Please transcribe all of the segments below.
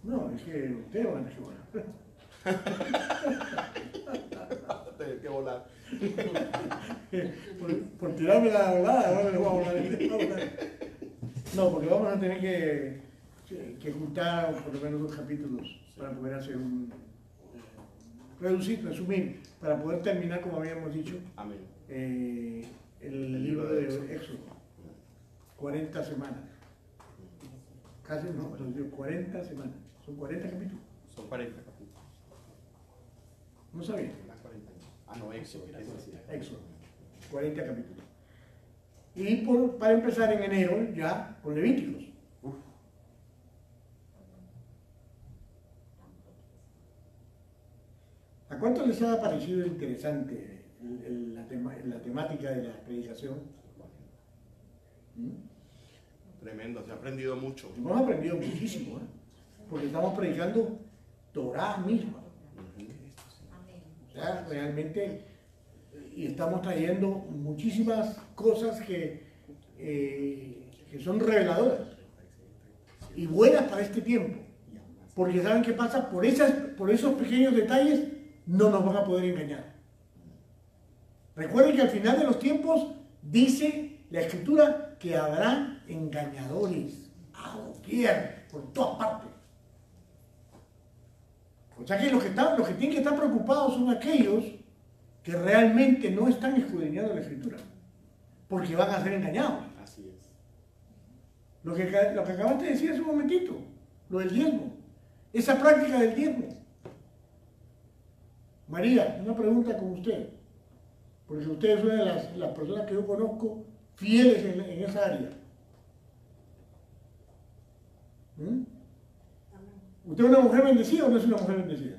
No, es que ustedes van a tener que volar. Tener que volar. Por tirarme la volada, ahora le voy a volar. No, porque vamos a tener que juntar por lo menos 2 capítulos para poder hacer un resumir, para poder terminar, como habíamos dicho, Amén. el libro de Éxodo. 40 semanas. Casi no, 40 semanas. Son 40 capítulos. Son 40 capítulos. No sabía. No, Éxodo. Éxodo. 40 capítulos. Y para empezar en enero ya con Levíticos. ¿A cuánto les ha parecido interesante la temática de la predicación? Tremendo, se ha aprendido mucho. Hemos aprendido muchísimo, porque estamos predicando Torah misma. O sea, realmente, y estamos trayendo muchísimas cosas que son reveladoras y buenas para este tiempo. Porque ¿saben qué pasa? Por esos pequeños detalles no nos van a poder engañar. Recuerden que al final de los tiempos dice la Escritura que habrá engañadores a doquier, por todas partes. O sea que los que tienen que estar preocupados son aquellos que realmente no están escudriñando la Escritura, porque van a ser engañados. Así es. Lo que acabaste de decir hace un momentito, lo del diezmo, esa práctica del diezmo. María, una pregunta con usted, porque usted es una de las personas que yo conozco fieles en esa área. ¿Usted es una mujer bendecida o no es una mujer bendecida?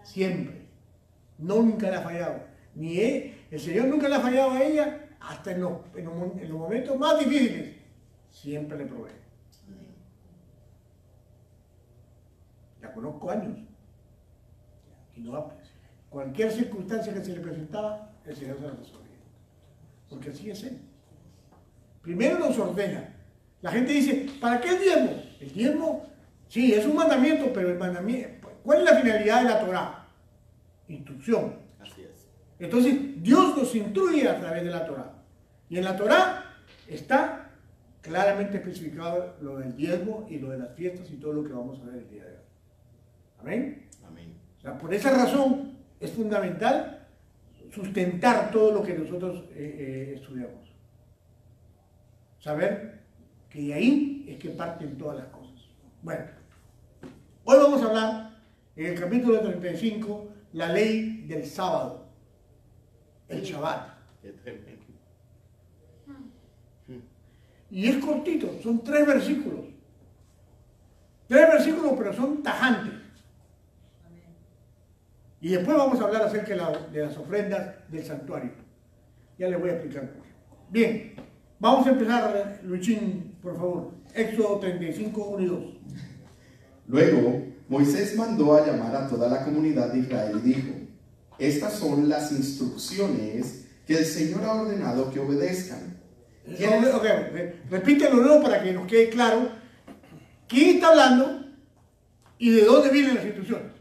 Siempre. Nunca le ha fallado. El Señor nunca le ha fallado a ella, hasta en los momentos más difíciles. Siempre le provee. La conozco años. Y cualquier circunstancia que se le presentaba, el Señor se la resolvía. Porque así es Él. Primero nos ordena. La gente dice, ¿para qué el diezmo? El diezmo, sí, es un mandamiento, pero el mandamiento, ¿cuál es la finalidad de la Torah? Instrucción. Así es. Entonces, Dios nos instruye a través de la Torah. Y en la Torah está claramente especificado lo del diezmo y lo de las fiestas y todo lo que vamos a ver el día de hoy. ¿Amén? Amén. O sea, por esa razón es fundamental sustentar todo lo que nosotros estudiamos. Saber que de ahí es que parten todas las cosas. Bueno, hoy vamos a hablar en el capítulo 35, la ley del sábado, el Shabbat. Qué tremendo. Y es cortito, son 3 versículos. 3 versículos, pero son tajantes. Y después vamos a hablar acerca de las ofrendas del santuario. Ya les voy a explicar. Bien, vamos a empezar, Luchín, por favor. Éxodo 35, 1 y 2. Luego, Moisés mandó a llamar a toda la comunidad de Israel y dijo: estas son las instrucciones que el Señor ha ordenado que obedezcan. Repítelo luego para que nos quede claro quién está hablando y de dónde vienen las instrucciones.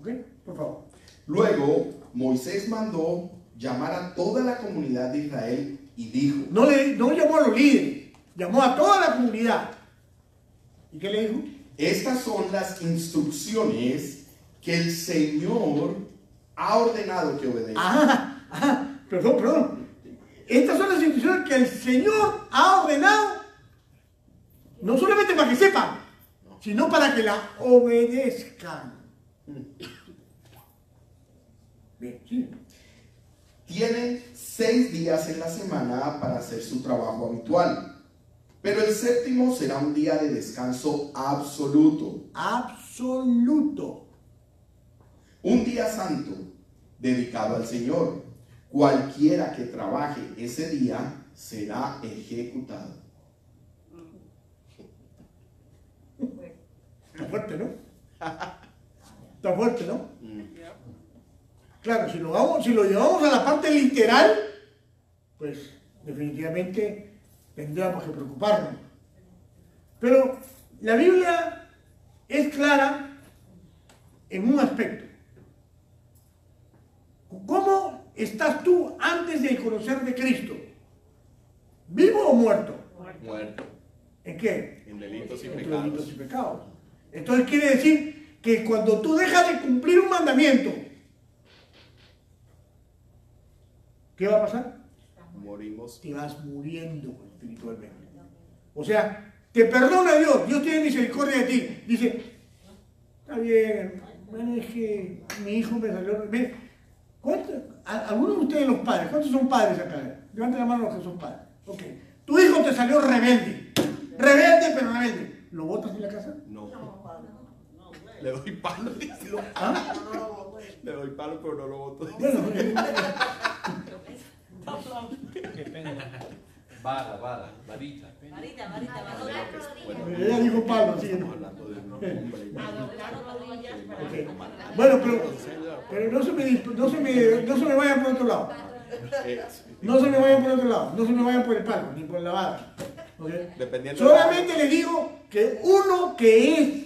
¿Ok? Por favor. Luego, Moisés mandó llamar a toda la comunidad de Israel y dijo... No llamó a los líderes, llamó a toda la comunidad. ¿Y qué le dijo? Estas son las instrucciones que el Señor ha ordenado que obedezcan. Perdón. Estas son las instrucciones que el Señor ha ordenado, no solamente para que sepan, sino para que la obedezcan. Bien, sí. Tienen 6 días en la semana para hacer su trabajo habitual, pero el séptimo será un día de descanso absoluto. Absoluto. Un día santo dedicado al Señor. Cualquiera que trabaje ese día será ejecutado. Está fuerte, ¿no? Está fuerte, ¿no? Claro, si lo llevamos a la parte literal, pues definitivamente tendríamos que preocuparnos. Pero la Biblia es clara en un aspecto. ¿Cómo estás tú antes de conocer de Cristo? ¿Vivo o muerto? Muerto. ¿En qué? En delitos y En tus pecados. delitos y pecados. Entonces quiere decir que cuando tú dejas de cumplir un mandamiento, ¿qué va a pasar? Morimos. Te vas muriendo espiritualmente. O sea, te perdona Dios, Dios tiene misericordia de ti. Dice, está bien, bueno, es que mi hijo me salió... Algunos de ustedes los padres, ¿cuántos son padres acá? Levanten la mano los que son padres. Ok. Tu hijo te salió rebelde. Rebelde, pero rebelde. ¿Lo botas en la casa? No. Le doy palo, dice. ¿Ah? Le doy palo, pero no lo boto. Bueno, Qué pena. Vara, varita. Bueno, ella dijo palo, sí. estamos hablando de un hombre. Ok. Bueno, pero no se me vayan por otro lado. No se me vayan por otro lado. No se me vayan por el palo, ni por la vara. ¿Okay? Dependiendo Solamente le digo que uno que es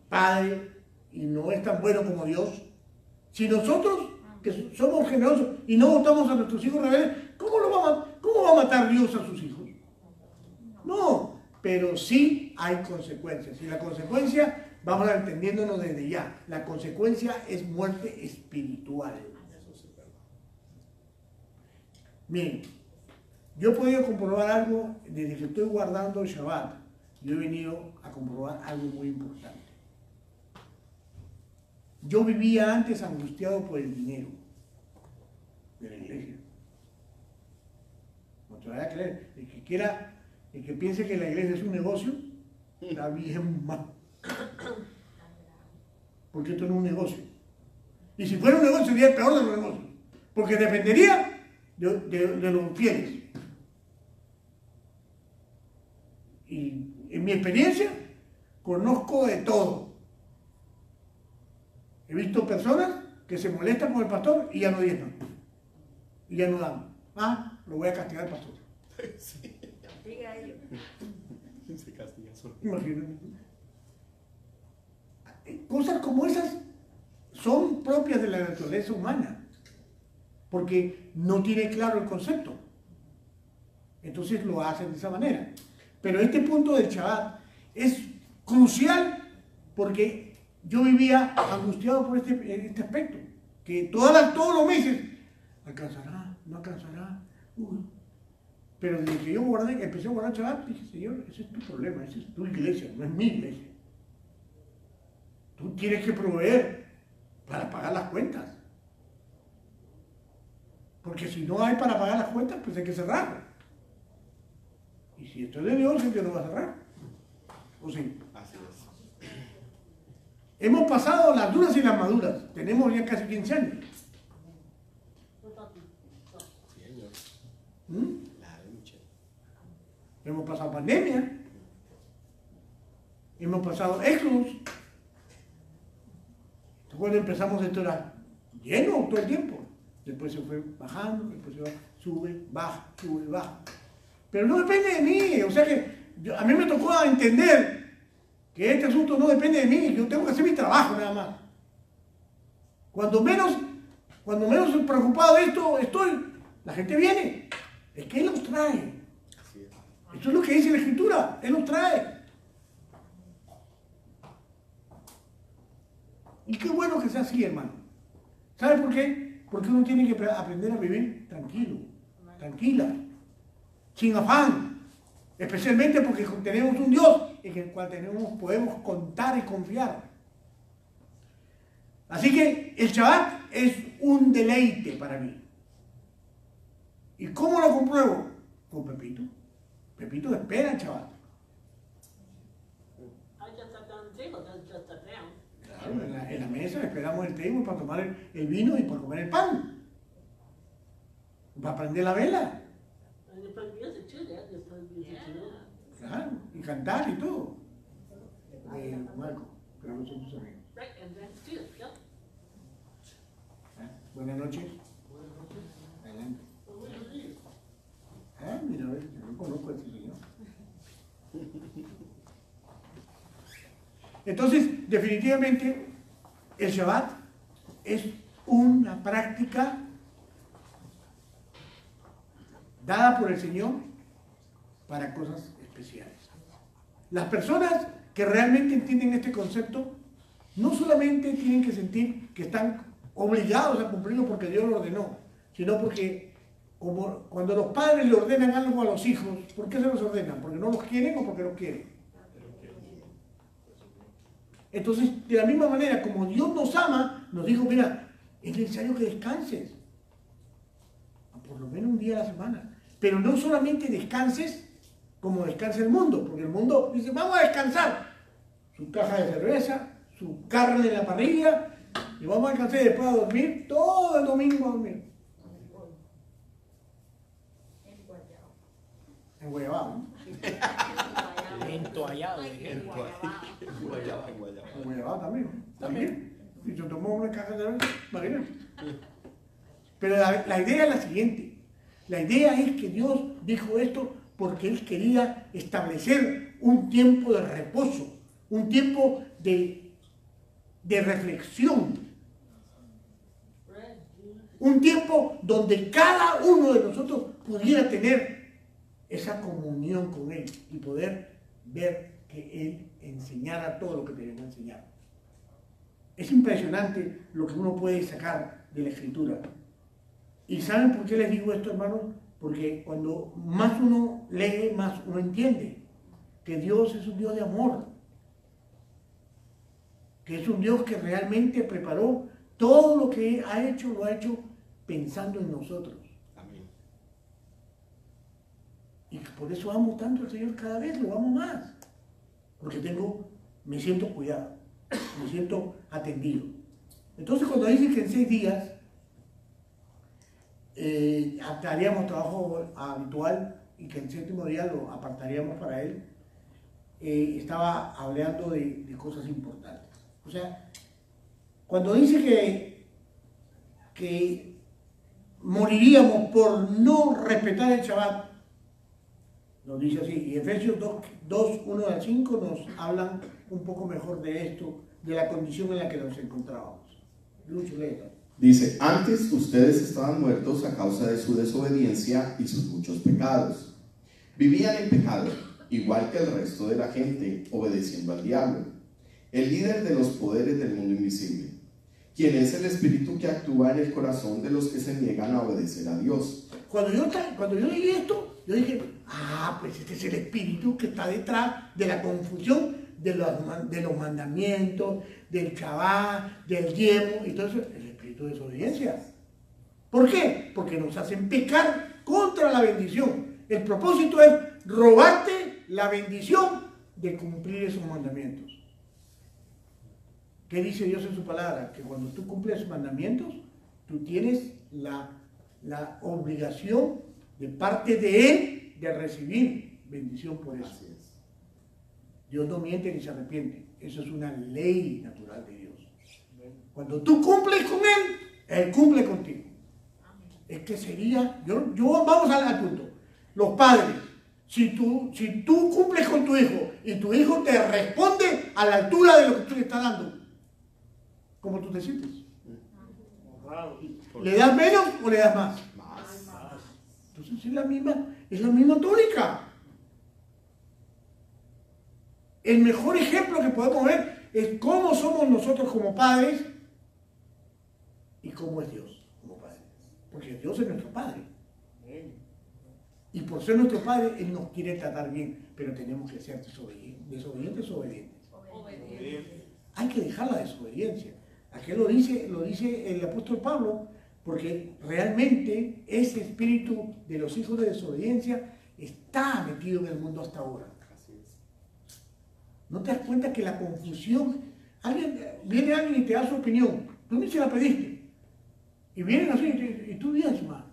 padre y no es tan bueno como Dios, si nosotros que somos generosos y no votamos a nuestros hijos rebeldes, ¿cómo va a matar Dios a sus hijos? No, pero sí hay consecuencias. Y la consecuencia, vamos a entendiéndonos desde ya, la consecuencia es muerte espiritual. Miren, yo he podido comprobar algo desde que estoy guardando el Shabbat. Yo he venido a comprobar algo muy importante. Yo vivía antes angustiado por el dinero de la iglesia. No te vayas a creer. El que piense que la iglesia es un negocio, está bien mal. Porque esto no es un negocio. Y si fuera un negocio, sería el peor de los negocios. Porque dependería de los fieles. Y en mi experiencia, conozco de todo. He visto personas que se molestan con el pastor y ya no diezman. Y ya no dan. Ah, lo voy a castigar al pastor. Sí. Se castiga solo. Imagínate. Cosas como esas son propias de la naturaleza humana. Porque no tiene claro el concepto. Entonces lo hacen de esa manera. Pero este punto del Shabbat es crucial porque yo vivía angustiado por este aspecto. Que todos los meses, alcanzará, no alcanzará. Pero desde que yo empecé a guardar Shabbat, dije, Señor, ese es tu problema, esa es tu iglesia, no es mi iglesia. Tú tienes que proveer para pagar las cuentas. Porque si no hay para pagar las cuentas, pues hay que cerrar. Y si esto es de Dios, Dios no va a cerrar. ¿O sí? Así es. Hemos pasado las duras y las maduras. Tenemos ya casi 15 años. Señor. La lucha. Hemos pasado pandemia. Hemos pasado éxodos. Cuando empezamos esto era lleno todo el tiempo. Después se fue bajando, después se va, sube, baja. Pero no depende de mí. O sea que a mí me tocó entender que este asunto no depende de mí. Yo tengo que hacer mi trabajo nada más. Cuando menos preocupado de esto estoy, la gente viene. Es que Él los trae. Así es. Esto es lo que dice la Escritura. Él los trae. Y qué bueno que sea así, hermano. ¿Sabe por qué? Porque uno tiene que aprender a vivir tranquilo, tranquila, sin afán. Especialmente porque tenemos un Dios en el cual podemos contar y confiar. Así que el Shabbat es un deleite para mí. ¿Y cómo lo compruebo? Con Pepito. Pepito espera el Shabbat. Claro, en la mesa esperamos el table para tomar el vino y para comer el pan. Para prender la vela. Claro, y cantar y todo. Marco, que no son tus amigos. Buenas noches. Adelante. Mira, a ver, yo no conozco a este señor. Entonces, definitivamente, el Shabbat es una práctica dada por el Señor para cosas especiales. Las personas que realmente entienden este concepto no solamente tienen que sentir que están obligados a cumplirlo porque Dios lo ordenó, sino porque como cuando los padres le ordenan algo a los hijos, ¿por qué se los ordenan? ¿Porque no los quieren o porque los quieren? Entonces, de la misma manera, como Dios nos ama, nos dijo, mira, es necesario que descanses, por lo menos un día a la semana. Pero no solamente descanses como descansa el mundo, porque el mundo dice, vamos a descansar. Su caja de cerveza, su carne en la parrilla, y vamos a descansar y después a dormir, todo el domingo a dormir. En Guayabao, ¿no? Entoallado. En Guayabao también. También. Y se tomó una caja de cerveza, imagínate. Pero la idea es la siguiente. La idea es que Dios dijo esto porque Él quería establecer un tiempo de reposo, un tiempo de reflexión, un tiempo donde cada uno de nosotros pudiera tener esa comunión con Él y poder ver que Él enseñara todo lo que tenía que enseñar. Es impresionante lo que uno puede sacar de la Escritura. ¿Y saben por qué les digo esto, hermanos? Porque cuando más uno lee, más uno entiende que Dios es un Dios de amor, que es un Dios que realmente preparó todo lo que ha hecho, lo ha hecho pensando en nosotros. Amén. Y por eso amo tanto al Señor cada vez, lo amo más. Porque me siento cuidado, me siento atendido. Entonces cuando dice que en 6 días haríamos trabajo habitual y que el 7º día lo apartaríamos para Él, estaba hablando de cosas importantes. O sea, cuando dice que moriríamos por no respetar el Shabbat, nos dice así, y Efesios 2, 1 al 5 nos hablan un poco mejor de esto, de la condición en la que nos encontrábamos. Lucho, léelo. Dice, antes ustedes estaban muertos a causa de su desobediencia y sus muchos pecados. Vivían en pecado, igual que el resto de la gente, obedeciendo al diablo, el líder de los poderes del mundo invisible, quien es el espíritu que actúa en el corazón de los que se niegan a obedecer a Dios. Cuando yo leí esto, yo dije, pues este es el espíritu que está detrás de la confusión de los mandamientos, del Shabbat, del diezmo y todo eso, el espíritu de desobediencia. ¿Por qué? Porque nos hacen pecar contra la bendición. El propósito es robarte la bendición de cumplir esos mandamientos. ¿Qué dice Dios en su palabra? Que cuando tú cumples esos mandamientos, tú tienes la obligación de parte de Él de recibir bendición por eso. Así es. Dios no miente ni se arrepiente. Eso es una ley natural de Dios. Cuando tú cumples con Él, Él cumple contigo. Es que sería, vamos al punto. Los padres, si tú cumples con tu hijo y tu hijo te responde a la altura de lo que tú le estás dando, ¿cómo tú te sientes? ¿Le das menos o le das más? Más. Entonces es la misma tónica. El mejor ejemplo que podemos ver es cómo somos nosotros como padres y cómo es Dios como Padre. Porque Dios es nuestro Padre. Y por ser nuestro Padre, Él nos quiere tratar bien, pero tenemos que ser desobedientes o obedientes. Hay que dejar la desobediencia. Aquí lo dice el apóstol Pablo, porque realmente ese espíritu de los hijos de desobediencia está metido en el mundo hasta ahora. Así es. ¿No te das cuenta que la confusión, viene alguien y te da su opinión, tú ni se la pediste, y vienen así, y tú diezmas?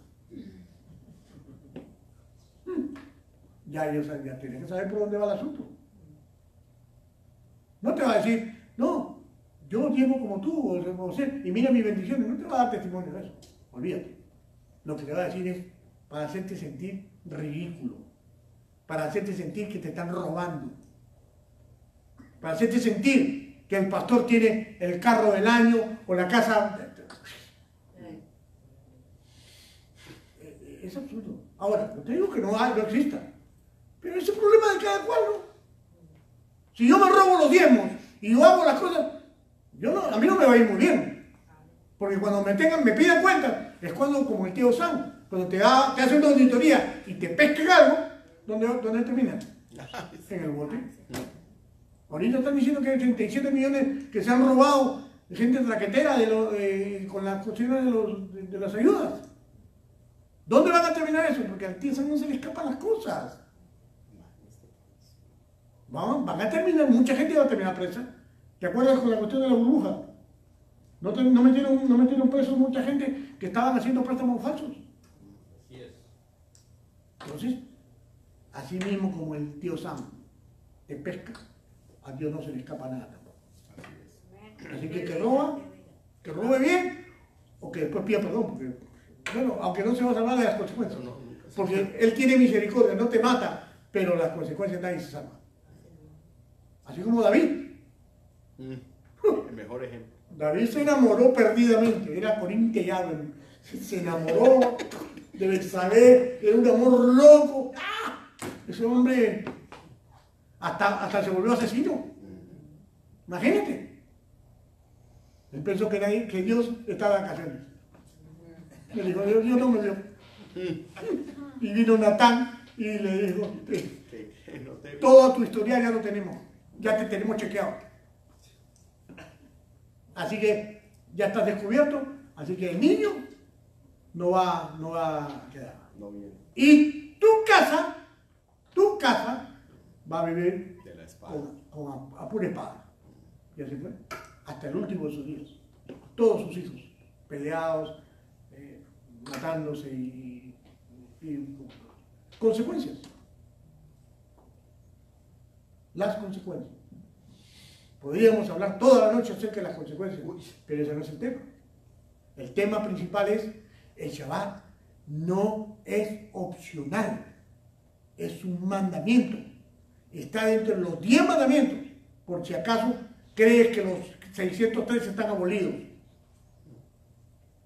Ya tienes que saber por dónde va el asunto. No te va a decir, no, yo diezmo como tú, y mira mis bendiciones, no te va a dar testimonio de eso, olvídate. Lo que te va a decir es para hacerte sentir ridículo, para hacerte sentir que te están robando, para hacerte sentir que el pastor tiene el carro del año o la casa. Es absurdo. Ahora, no te digo que no exista, pero es un problema de cada cual, ¿no? Si yo me robo los diezmos y yo hago las cosas, a mí no me va a ir muy bien. Porque cuando me pidan cuentas, es cuando, como el tío Sam, cuando te hace una auditoría y te pesquen algo, ¿dónde termina? En el bote. Ahorita están diciendo que hay 37 millones que se han robado de gente traquetera con las cuestiones de las ayudas. ¿Dónde van a terminar eso? Porque al tío Sam no se le escapan las cosas. Van a terminar, mucha gente va a terminar presa. ¿Te acuerdas con la cuestión de la burbuja? ¿No metieron presos mucha gente que estaban haciendo préstamos falsos? Así es. Entonces, así mismo como el tío Sam te pesca, a Dios no se le escapa nada tampoco. Así que robe bien, o que después pida perdón, porque, bueno, aunque no se va a salvar de las consecuencias, porque Él tiene misericordia, no te mata, pero las consecuencias nadie se salva. Así como David. El mejor ejemplo. David se enamoró perdidamente, era Corín Llave, se enamoró de Betsabé, era un amor loco. ¡Ah! Ese hombre hasta se volvió asesino. Imagínate. Él pensó que Dios estaba de vacaciones. Le dijo, Dios no me vio. Y vino Natán y le dijo, todo tu historial ya lo tenemos, ya te tenemos chequeado. Así que ya estás descubierto, así que el niño no va a quedar. No viene. Y tu casa va a vivir De la espada. a pura espada. Y así fue, hasta el último de sus días. Todos sus hijos, peleados, matándose y consecuencias. Las consecuencias. Podríamos hablar toda la noche acerca de las consecuencias, pero ese no es el tema. El tema principal es el Shabbat no es opcional, es un mandamiento. Está dentro de los 10 mandamientos, por si acaso crees que los 613 están abolidos.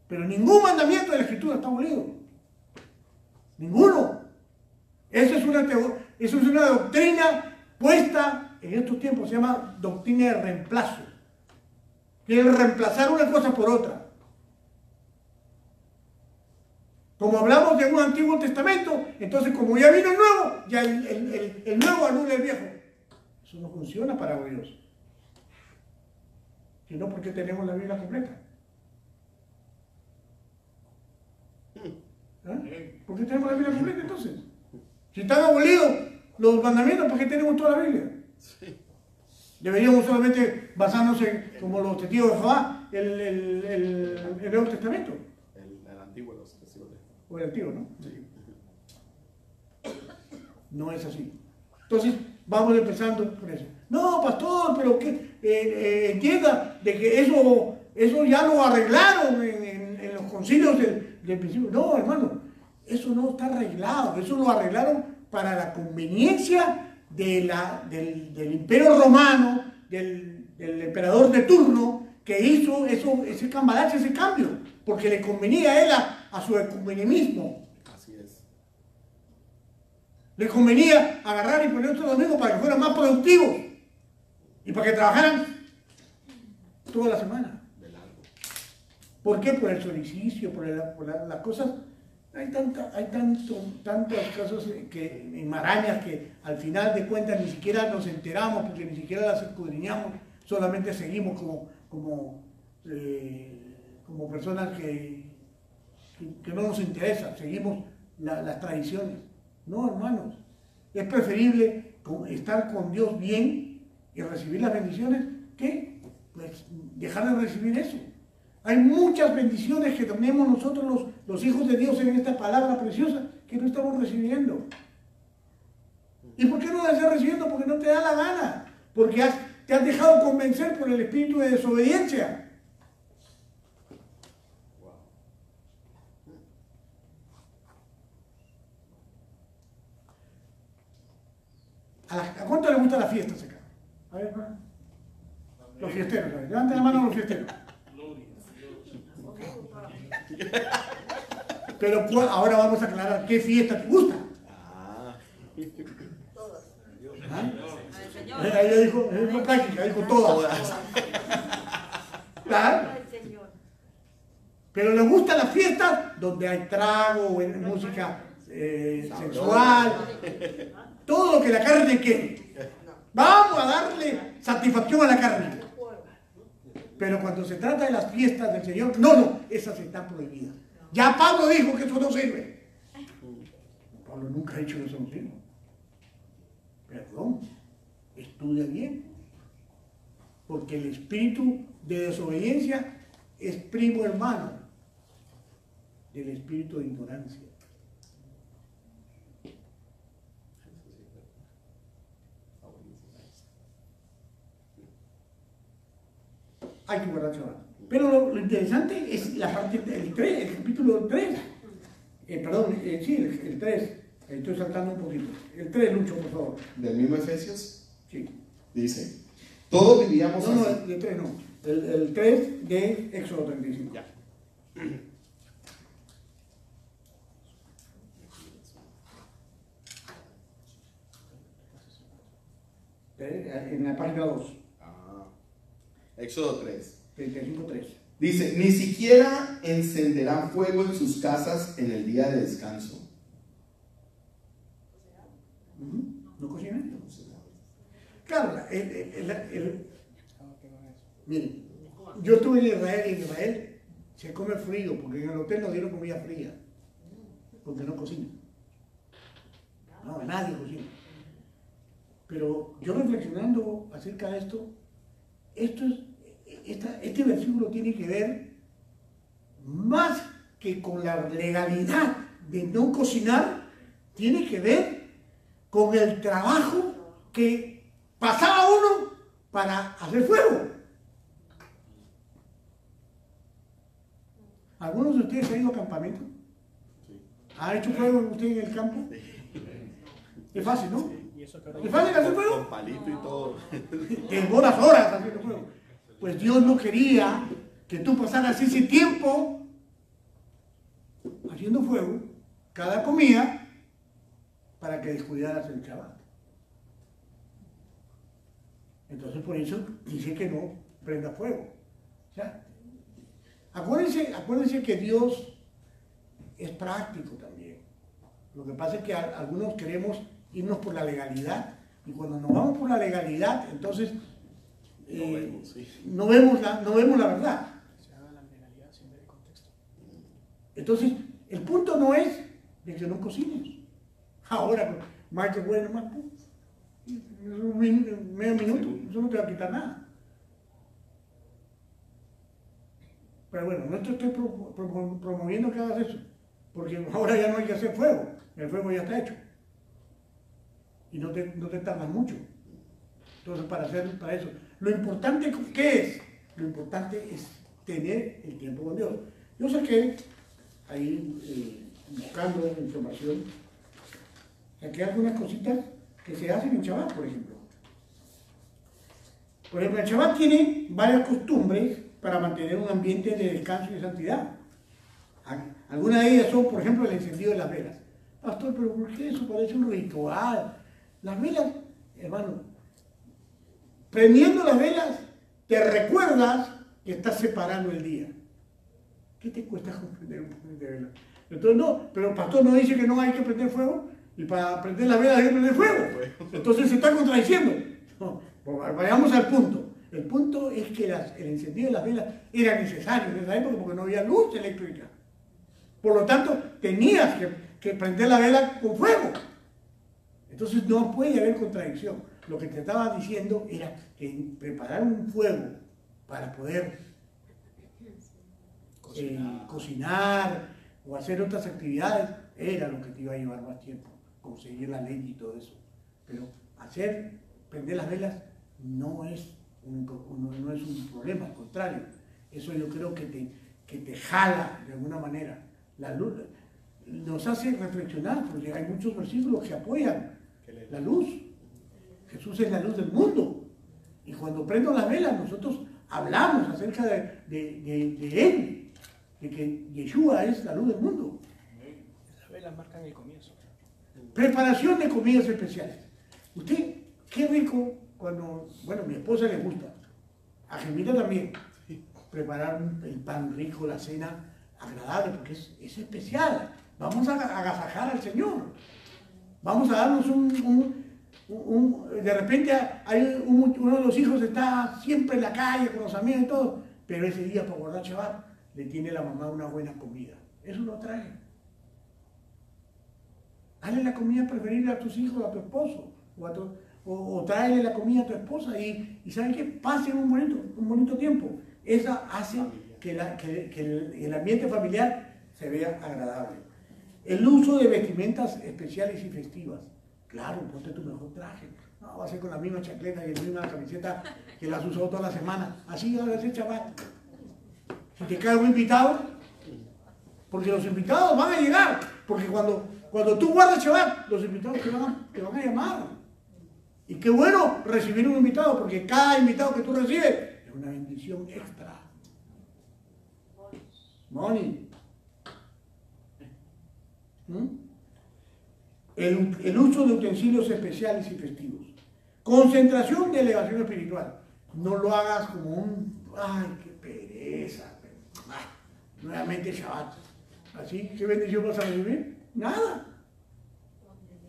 Pero ningún mandamiento de la Escritura está abolido. Ninguno. Eso es una doctrina puesta en estos tiempos, se llama doctrina de reemplazo. Quieren reemplazar una cosa por otra. Como hablamos de un Antiguo Testamento, entonces como ya vino el nuevo, ya el nuevo anula el viejo. Eso no funciona para Dios. Sino porque tenemos la Biblia completa. ¿Por qué tenemos la Biblia completa entonces? Si están abolidos los mandamientos, ¿por qué tenemos toda la Biblia? Sí. Deberíamos solamente basarnos en, como los testigos de Jehová, el Nuevo Testamento. El antiguo, los testigos de Jehová. O el antiguo, ¿no? Sí. No es así. Entonces, vamos empezando con eso. No, pastor, pero que entienda de que eso ya lo arreglaron en los concilios del principio. No, hermano, eso no está arreglado. Eso lo arreglaron para la conveniencia del Imperio Romano, del emperador de turno, que hizo ese cambalache, ese cambio, porque le convenía a él a su ecumenismo. Así es. Le convenía agarrar y poner otro domingo para que fueran más productivos y para que trabajaran toda la semana. De largo. ¿Por qué? Por el solicicio, por las cosas. Hay tantos casos marañas que al final de cuentas ni siquiera nos enteramos porque ni siquiera las escudriñamos, solamente seguimos como personas que no nos interesan, seguimos las tradiciones. No, hermanos, es preferible estar con Dios bien y recibir las bendiciones que pues, dejar de recibir eso. Hay muchas bendiciones que tenemos nosotros los hijos de Dios en esta palabra preciosa que no estamos recibiendo. ¿Y por qué no las estás recibiendo? Porque no te da la gana. Porque te has dejado convencer por el espíritu de desobediencia. ¿A cuánto le gustan las fiestas acá? A ver, ¿no? Los fiesteros, ¿sabes? Levanten la mano los fiesteros. Pero ahora vamos a aclarar qué fiesta te gusta. Ah. ¿Ah? Ella dijo práctica, dijo todas. ¿Claro? Pero le gustan las fiestas donde hay trago, música sensual, todo lo que la carne quiere. Vamos a darle satisfacción a la carne. Pero cuando se trata de las fiestas del Señor, no, esas están prohibidas. Ya Pablo dijo que eso no sirve. Pablo nunca ha dicho que eso no sirve. Perdón, estudia bien. Porque el espíritu de desobediencia es primo hermano del espíritu de ignorancia. Hay que guardar Shabbat. Pero lo interesante es la parte del 3, el capítulo 3. Sí, el 3. Estoy saltando un poquito. El 3, Lucho, por favor. ¿Del mismo Efesios? Sí. Dice, todos vivíamos No, así. el 3 no. El 3 de Éxodo 35. Ya. En la página 2. Éxodo 3. 35.3. Dice, ni siquiera encenderán fuego en sus casas en el día de descanso. ¿No cocinan? Claro, miren, yo estuve en Israel y en Israel se come frío, porque en el hotel nos dieron comida fría, porque no cocinan. No, nadie cocina. Pero yo reflexionando acerca de esto, este versículo tiene que ver más que con la legalidad de no cocinar, tiene que ver con el trabajo que pasaba uno para hacer fuego. ¿Algunos de ustedes han ido a campamento? Sí. ¿Ha hecho fuego usted en el campo? Es fácil, ¿no? ¿Es fácil hacer fuego? Con palito y todo. Demora horas haciendo fuego. Pues Dios no quería que tú pasaras ese tiempo haciendo fuego, cada comida, para que descuidaras el Shabbat. Entonces por eso dice que no prenda fuego. O sea, acuérdense que Dios es práctico también. Lo que pasa es que algunos queremos irnos por la legalidad, y cuando nos vamos por la legalidad, entonces no vemos la verdad. Entonces, el punto no es de que no cocines. Ahora, más que bueno, más medio minuto, eso no te va a quitar nada. Pero bueno, no te estoy promoviendo que hagas eso, porque ahora ya no hay que hacer fuego, el fuego ya está hecho. Y no te tardas mucho. Entonces, para eso, lo importante, ¿qué es? Lo importante es tener el tiempo con Dios. Yo saqué, ahí buscando información, saqué algunas cositas que se hacen en Shabbat, por ejemplo. Por ejemplo, el Shabbat tiene varias costumbres para mantener un ambiente de descanso y de santidad. Algunas de ellas son, por ejemplo, el encendido de las velas. Pastor, pero ¿por qué eso parece un ritual? Las velas, hermano, prendiendo las velas, te recuerdas que estás separando el día. ¿Qué te cuesta prender un poco de vela? Entonces no, pero el pastor no dice que no hay que prender fuego, y para prender las velas hay que prender fuego. Entonces se está contradiciendo. No, vayamos al punto. El punto es que el encendido de las velas era necesario en esa época porque no había luz eléctrica. Por lo tanto, tenías que prender la vela con fuego. Entonces no puede haber contradicción. Lo que te estaba diciendo era que preparar un fuego para poder cocinar o hacer otras actividades era lo que te iba a llevar más tiempo, conseguir la leña y todo eso. Pero prender las velas no es un problema, al contrario. Eso yo creo que te jala de alguna manera. La luz nos hace reflexionar, porque hay muchos versículos que apoyan la luz. Jesús es la luz del mundo. Y cuando prendo las velas, nosotros hablamos acerca de Él, de que Yeshua es la luz del mundo. Las velas marcan el comienzo. Preparación de comidas especiales. Usted, qué rico cuando, bueno, a mi esposa le gusta, a Gemita también, preparar el pan rico, la cena agradable, porque es especial. Vamos a agasajar al Señor. Vamos a darnos de repente hay uno de los hijos está siempre en la calle con los amigos y todo, pero ese día para guardar Shabbat le tiene la mamá una buena comida. Eso lo trae. Dale la comida preferible a tus hijos, a tu esposo, o tráele la comida a tu esposa y ¿saben qué? Pasen un bonito tiempo. Esa hace que el ambiente familiar se vea agradable. El uso de vestimentas especiales y festivas. Claro, ponte tu mejor traje. No, va a ser con la misma chancleta y la misma camiseta que la has usado toda la semana. Así va a ser Shabbat. Si te cae un invitado, porque los invitados van a llegar, porque cuando tú guardas Shabbat, los invitados te van a llamar. Y qué bueno recibir un invitado, porque cada invitado que tú recibes es una bendición extra. Money. El uso de utensilios especiales y festivos. Concentración de elevación espiritual. No lo hagas como ay, qué pereza. Nuevamente Shabbat. ¿Así? ¿Qué bendición vas a recibir? Nada.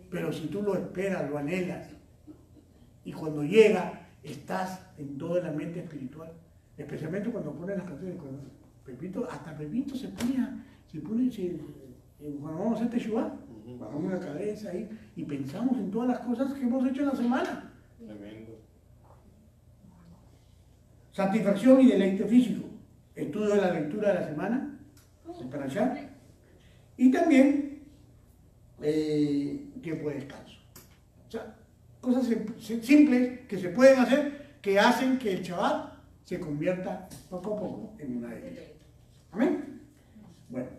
Pero si tú lo esperas, lo anhelas, y cuando llega, estás en todo el ambiente espiritual. Especialmente cuando pones las canciones. Hasta Pepito se pone cuando vamos a hacer Teshuvah, bajamos la cabeza ahí y pensamos en todas las cosas que hemos hecho en la semana. Tremendo. Satisfacción y deleite físico. Estudio de la lectura de la semana, para allá. Y también tiempo de descanso. O sea, cosas simples que se pueden hacer, que hacen que el Shabbat se convierta poco a poco en una delicia. ¿Amén? Bueno,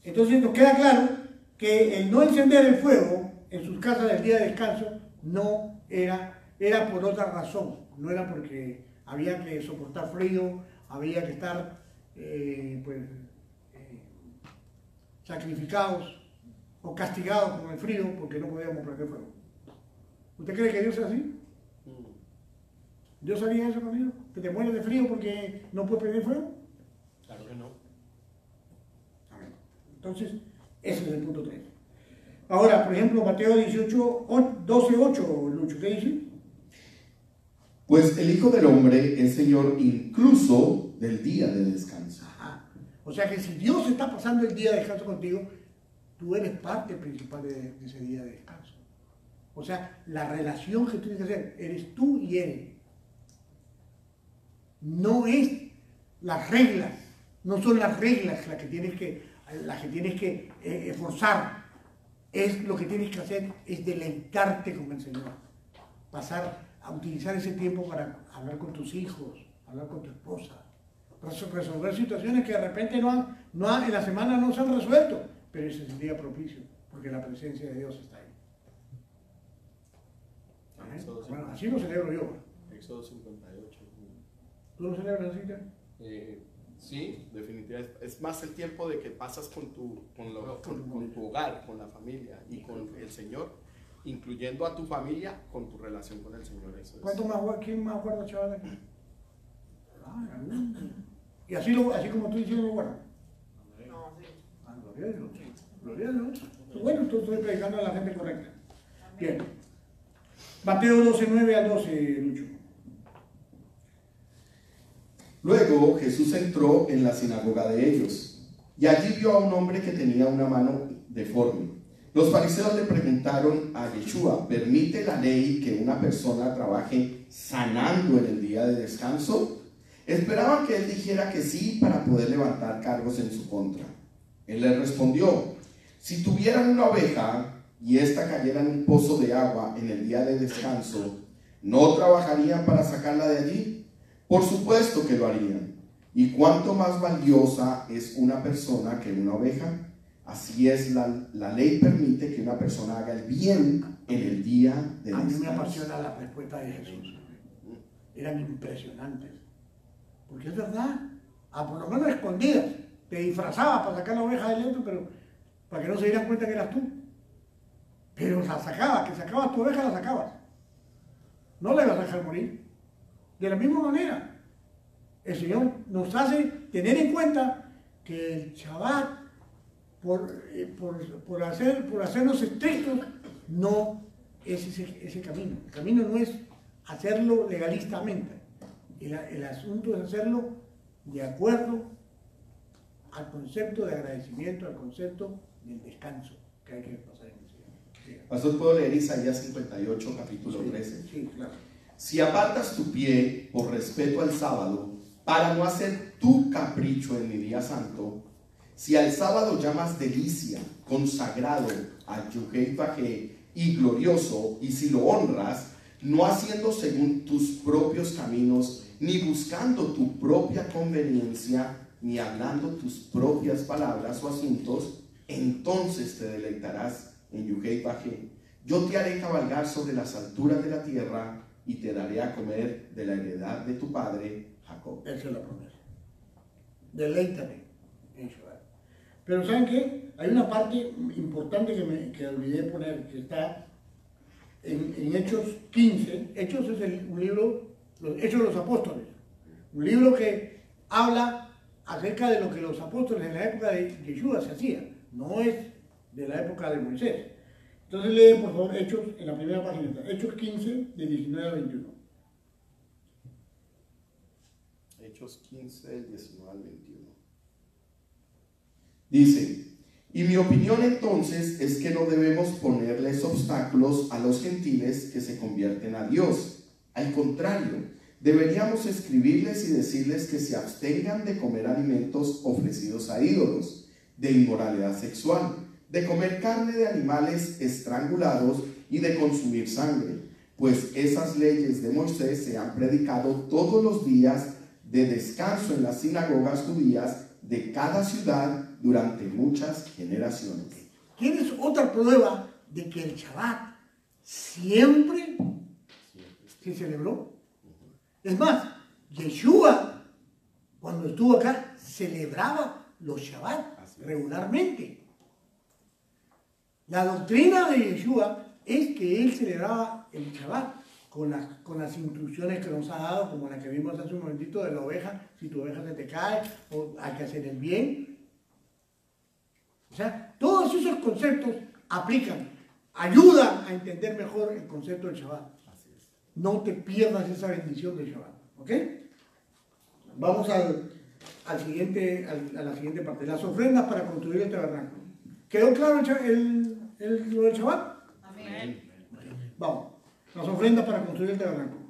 entonces nos queda claro que el no encender el fuego en sus casas del día de descanso no era por otra razón, no era porque había que soportar frío, había que estar sacrificados o castigados con el frío porque no podíamos prender fuego. ¿Usted cree que Dios es así? ¿Dios sabía eso conmigo? ¿Que te mueres de frío porque no puedes prender fuego? Claro que no. Amén. Entonces, ese es el punto 3. Ahora, por ejemplo, Mateo 12:8, Lucho, ¿qué dice? Pues el Hijo del Hombre es Señor incluso del día de descanso. Ajá. O sea que si Dios está pasando el día de descanso contigo, tú eres parte principal de ese día de descanso. O sea, la relación que tú tienes que hacer, eres tú y Él. No es las reglas, no son las reglas las que tienes que esforzar. Es lo que tienes que hacer, es deleitarte con el Señor. Pasar a utilizar ese tiempo para hablar con tus hijos, hablar con tu esposa, resolver situaciones que de repente en la semana no se han resuelto, pero ese es el día propicio, porque la presencia de Dios está ahí. Bueno, así lo celebro yo. Éxodo 58. ¿Tú lo celebras así? Sí, definitivamente. Es más el tiempo de que pasas con tu hogar, con la familia y con el Señor, incluyendo a tu familia con tu relación con el Señor. Eso es. ¿Quién más guarda chaval aquí? Y así como tú dices, lo guarda. Gloria a Dios. Gloria a Dios. Bueno, entonces estoy predicando a la gente correcta. Bien. Mateo 12:9 al 12, Lucho. Luego Jesús entró en la sinagoga de ellos, y allí vio a un hombre que tenía una mano deforme. Los fariseos le preguntaron a Yeshua: ¿permite la ley que una persona trabaje sanando en el día de descanso? Esperaban que él dijera que sí para poder levantar cargos en su contra. Él les respondió: si tuvieran una oveja y ésta cayera en un pozo de agua en el día de descanso, ¿no trabajarían para sacarla de allí? Por supuesto que lo harían. ¿Y cuánto más valiosa es una persona que una oveja? Así es, la ley permite que una persona haga el bien en el día de descanso. A mí me apasiona la respuesta de Jesús. eran impresionantes. Porque es verdad, por lo menos escondidas. Te disfrazabas para sacar la oveja del otro, pero para que no se dieran cuenta que eras tú. Pero la sacabas, que sacabas tu oveja, la sacabas. No la ibas a dejar morir. De la misma manera, el Señor nos hace tener en cuenta que el Shabbat, por hacernos estrictos, no es ese camino. El camino no es hacerlo legalistamente. El asunto es hacerlo de acuerdo al concepto de agradecimiento, al concepto del descanso que hay que pasar en el Señor. Pastor, ¿puedo leer Isaías 58, capítulo 13? Sí, claro. Si apartas tu pie por respeto al sábado, para no hacer tu capricho en mi día santo, si al sábado llamas delicia, consagrado a Yuhei Bajé y glorioso, y si lo honras, no haciendo según tus propios caminos, ni buscando tu propia conveniencia, ni hablando tus propias palabras o asuntos, entonces te deleitarás en Yuhei Bajé. Yo te haré cabalgar sobre las alturas de la tierra y te daré a comer de la heredad de tu padre Jacob. Esa es la promesa. Deleítame en Shabbat. Pero ¿saben qué? Hay una parte importante que olvidé poner, que está en Hechos 15. Hechos es un libro, los Hechos de los Apóstoles. Un libro que habla acerca de lo que los apóstoles en la época de Yeshua se hacían. No es de la época de Moisés. Entonces leen por favor Hechos en la primera página. Hechos 15, de 19 a 21. Hechos 15, 19 al 21. Dice, y mi opinión entonces es que no debemos ponerles obstáculos a los gentiles que se convierten a Dios. Al contrario, deberíamos escribirles y decirles que se abstengan de comer alimentos ofrecidos a ídolos, de inmoralidad sexual, de comer carne de animales estrangulados y de consumir sangre, pues esas leyes de Moisés se han predicado todos los días de descanso en las sinagogas judías de cada ciudad durante muchas generaciones. ¿Tienes otra prueba de que el Shabbat siempre se celebró? Es más, Yeshua, cuando estuvo acá, celebraba los Shabbat regularmente. La doctrina de Yeshua es que él celebraba el Shabbat con las instrucciones que nos ha dado, como la que vimos hace un momentito de la oveja. Si tu oveja se te cae, o hay que hacer el bien. O sea, todos esos conceptos aplican, ayudan a entender mejor el concepto del Shabbat. No te pierdas esa bendición del Shabbat. ¿Ok? Vamos a la siguiente parte. Las ofrendas para construir el tabernáculo. ¿Quedó claro lo del Shabbat? Amén. Vamos. Las ofrendas para construir el tabernáculo.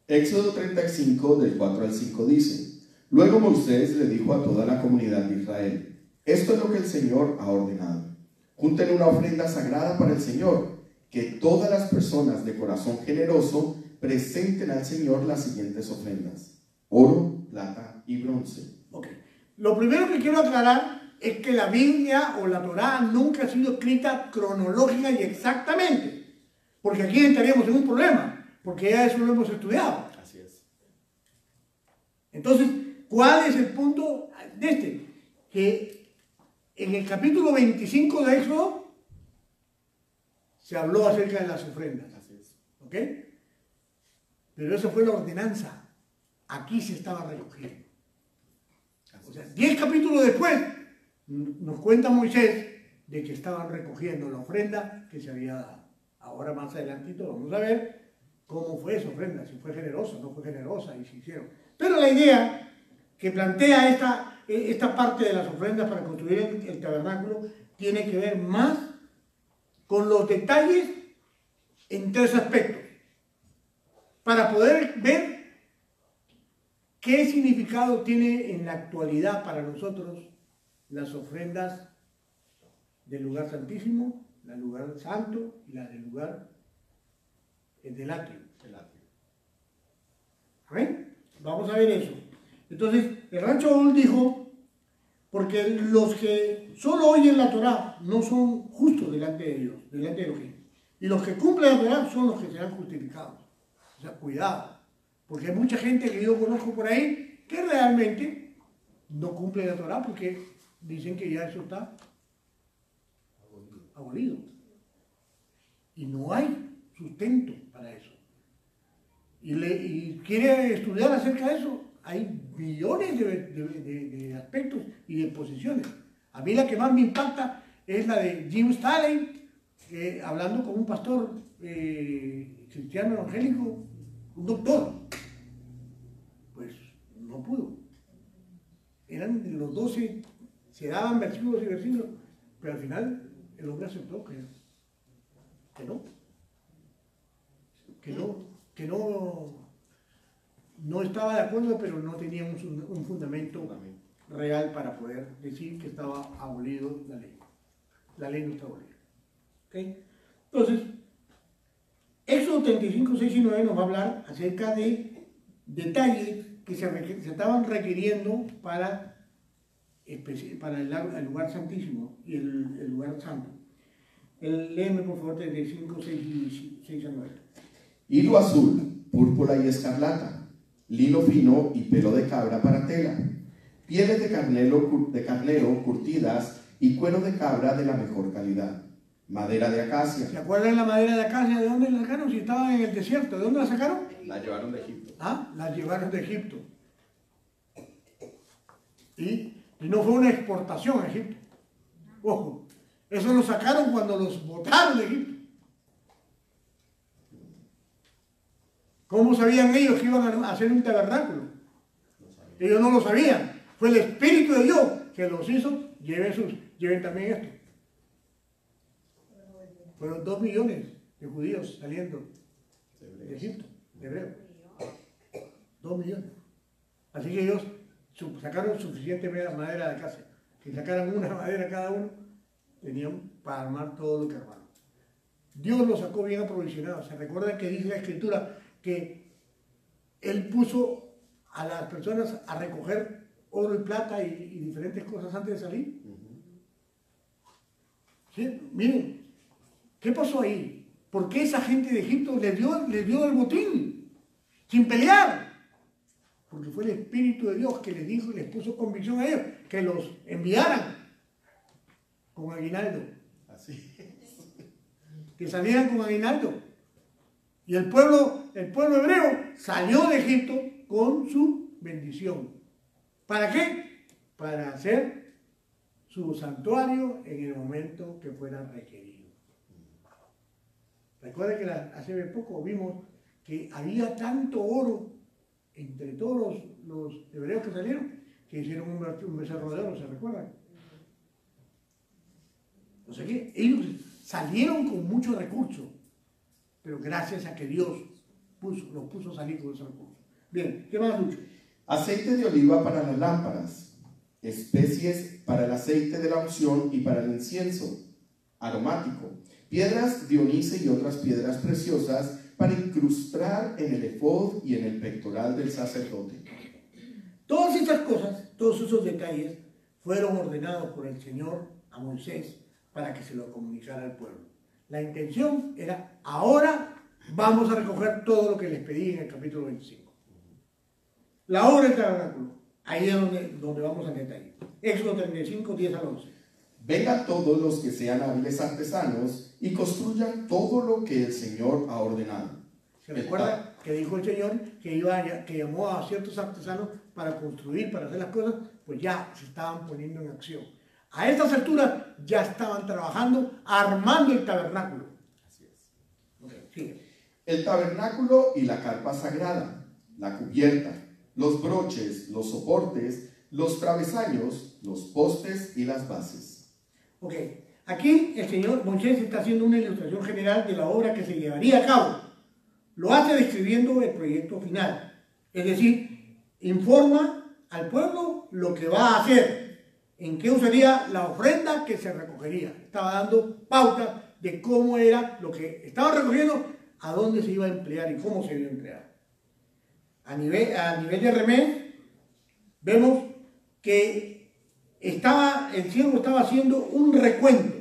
Éxodo 35, del 4 al 5 dice, luego Moisés le dijo a toda la comunidad de Israel, esto es lo que el Señor ha ordenado. Junten una ofrenda sagrada para el Señor, que todas las personas de corazón generoso presenten al Señor las siguientes ofrendas: oro, plata y bronce. Ok. Lo primero que quiero aclarar es que la Biblia o la Torá nunca ha sido escrita cronológica y exactamente. Porque aquí entraríamos en un problema, porque ya eso lo hemos estudiado. Así es. Entonces, ¿cuál es el punto de este? Que en el capítulo 25 de Éxodo se habló acerca de las ofrendas. Así es. ¿Ok? Pero eso fue la ordenanza. Aquí se estaba recogiendo. O sea, 10 capítulos después nos cuenta Moisés de que estaban recogiendo la ofrenda que se había dado. Ahora más adelantito vamos a ver cómo fue esa ofrenda, si fue generosa, no fue generosa y si hicieron. Pero la idea que plantea esta parte de las ofrendas para construir el tabernáculo tiene que ver más con los detalles en 3 aspectos. Para poder ver qué significado tiene en la actualidad para nosotros las ofrendas del lugar santísimo, la lugar santo y la del lugar del atrio. ¿Amén? Vamos a ver eso. Entonces, el Rancho Shaul dijo, porque los que solo oyen la Torá no son justos delante de Dios, delante de Elohim. Y los que cumplen la Torá son los que serán justificados. O sea, cuidado. Porque hay mucha gente que yo conozco por ahí que realmente no cumple la Torah porque dicen que ya eso está abolido. Y no hay sustento para eso. Y quiere estudiar acerca de eso. Hay millones de aspectos y de posiciones. A mí la que más me impacta es la de Jim Staley, hablando con un pastor cristiano evangélico, un doctor. Pues no pudo. Eran los 12, se daban versículos y versículos, pero al final el hombre aceptó que no estaba de acuerdo, pero no tenía un fundamento real para poder decir que estaba abolido la ley. La ley no está abolida. ¿Okay? Entonces, Éxodo 35, 6 y 9 nos va a hablar acerca de detalles que se estaban requiriendo para el lugar santísimo y el lugar santo. Léeme por favor 35, 6 a 9. Hilo azul, púrpura y escarlata, lino fino y pelo de cabra para tela, pieles de carnero curtidas y cuero de cabra de la mejor calidad, madera de acacia. ¿Se acuerdan la madera de acacia? ¿De dónde la sacaron? Si estaban en el desierto, ¿de dónde la sacaron? La llevaron de Egipto. Ah, la llevaron de Egipto. Y no fue una exportación a Egipto. Ojo, eso lo sacaron cuando los botaron de Egipto. ¿Cómo sabían ellos que iban a hacer un tabernáculo? Ellos no lo sabían. Fue el Espíritu de Dios que los hizo. Lleven también esto. Fueron 2 millones de judíos saliendo de Egipto, de hebreos. 2 millones. Así que ellos sacaron suficiente madera de casa. Si sacaran una madera cada uno, tenían para armar todo lo que armaron. Dios los sacó bien aprovisionados. ¿Se recuerdan que dice la Escritura que Él puso a las personas a recoger oro y plata y diferentes cosas antes de salir? ¿Sí? Miren, ¿qué pasó ahí? ¿Por qué esa gente de Egipto les dio el botín? Sin pelear. Porque fue el Espíritu de Dios que les dijo y les puso convicción a ellos que los enviaran con aguinaldo. Así es. Que salieran con aguinaldo. Y el pueblo hebreo salió de Egipto con su bendición. ¿Para qué? Para hacer su santuario en el momento que fuera requerido. Recuerden que hace poco vimos que había tanto oro entre todos los hebreos que salieron que hicieron un becerro de oro, ¿se recuerdan? O sea que ellos salieron con muchos recursos, pero gracias a que Dios los puso a salir con esos recursos. Bien, ¿qué más, Lucho? Aceite de oliva para las lámparas, especies para el aceite de la unción y para el incienso aromático, piedras de onice y otras piedras preciosas para incrustar en el efod y en el pectoral del sacerdote. Todas estas cosas, todos esos detalles fueron ordenados por el Señor a Moisés para que se lo comunicara al pueblo. La intención era, ahora vamos a recoger todo lo que les pedí en el capítulo 25. La obra del tabernáculo, ahí es donde vamos al detalle. Éxodo 35, 10 al 11. Vengan todos los que sean hábiles artesanos y construyan todo lo que el Señor ha ordenado. ¿Se recuerda que dijo el Señor que llamó a ciertos artesanos para construir, para hacer las cosas? Pues ya se estaban poniendo en acción. A estas alturas ya estaban trabajando, armando el tabernáculo. Así es. Okay, sigue. El tabernáculo y la carpa sagrada, la cubierta, los broches, los soportes, los travesaños, los postes y las bases. Ok, aquí el señor Moisés está haciendo una ilustración general de la obra que se llevaría a cabo. Lo hace describiendo el proyecto final. Es decir, informa al pueblo lo que va a hacer, en qué usaría la ofrenda que se recogería. Estaba dando pautas de cómo era lo que estaba recogiendo, a dónde se iba a emplear y cómo se iba a emplear. A nivel de remés, vemos que el siervo estaba haciendo un recuento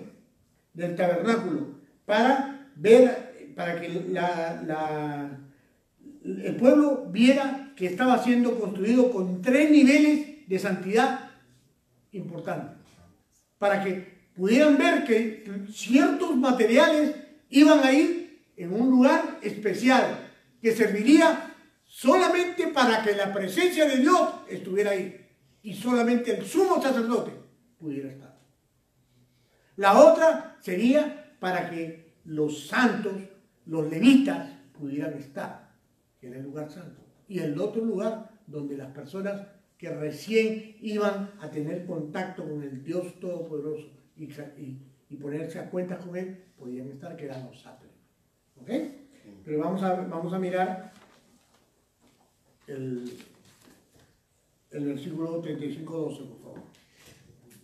del tabernáculo para ver, para que el pueblo viera que estaba siendo construido con 3 niveles de santidad importantes, para que pudieran ver que ciertos materiales iban a ir en un lugar especial, que serviría solamente para que la presencia de Dios estuviera ahí, y solamente el sumo sacerdote pudiera estar. La otra sería para que los santos, los levitas, pudieran estar, que era el lugar santo. Y el otro lugar donde las personas que recién iban a tener contacto con el Dios Todopoderoso y ponerse a cuentas con Él, podían estar, que eran los sátrapas. ¿Ok? Pero vamos a mirar el versículo 35-12, por favor.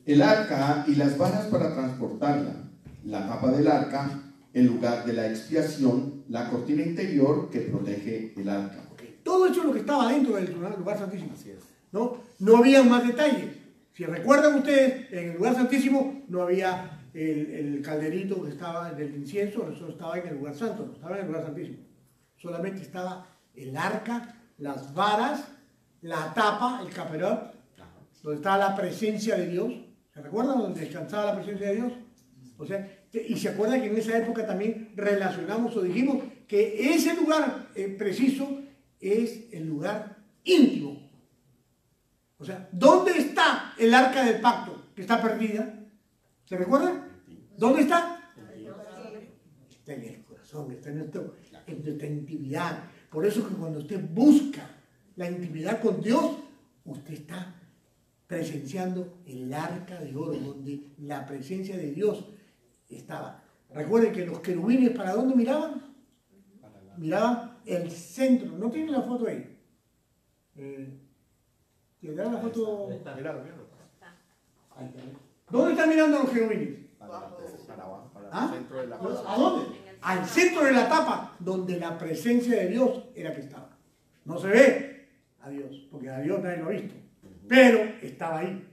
El arca y las varas para transportarla, la tapa del arca, el lugar de la expiación, la cortina interior que protege el arca. Okay. Todo eso es lo que estaba dentro del lugar santísimo. Así es. No había más detalles. Si recuerdan ustedes, en el lugar santísimo no había el calderito que estaba del incienso, eso estaba en el lugar santo, no estaba en el lugar santísimo. Solamente estaba el arca, las varas, la tapa, el caperot, donde estaba la presencia de Dios. ¿Se recuerdan donde descansaba la presencia de Dios? O sea, y se acuerdan que en esa época también relacionamos o dijimos que ese lugar preciso es el lugar íntimo. O sea, ¿dónde está el arca del pacto que está perdida? ¿Se recuerdan? ¿Dónde está? Está en el corazón, está en nuestra intimidad. Por eso que cuando usted busca la intimidad con Dios, usted está presenciando el arca de oro, donde la presencia de Dios estaba. Recuerden que los querubines, ¿para dónde miraban? Miraban el centro. ¿No tienen la foto ahí? ¿Tendrán la foto? ¿Dónde están mirando los querubines? Para el centro de la ¿A dónde? Al centro de la tapa, donde la presencia de Dios era que estaba. No se ve a Dios, porque a Dios nadie lo ha visto, pero estaba ahí.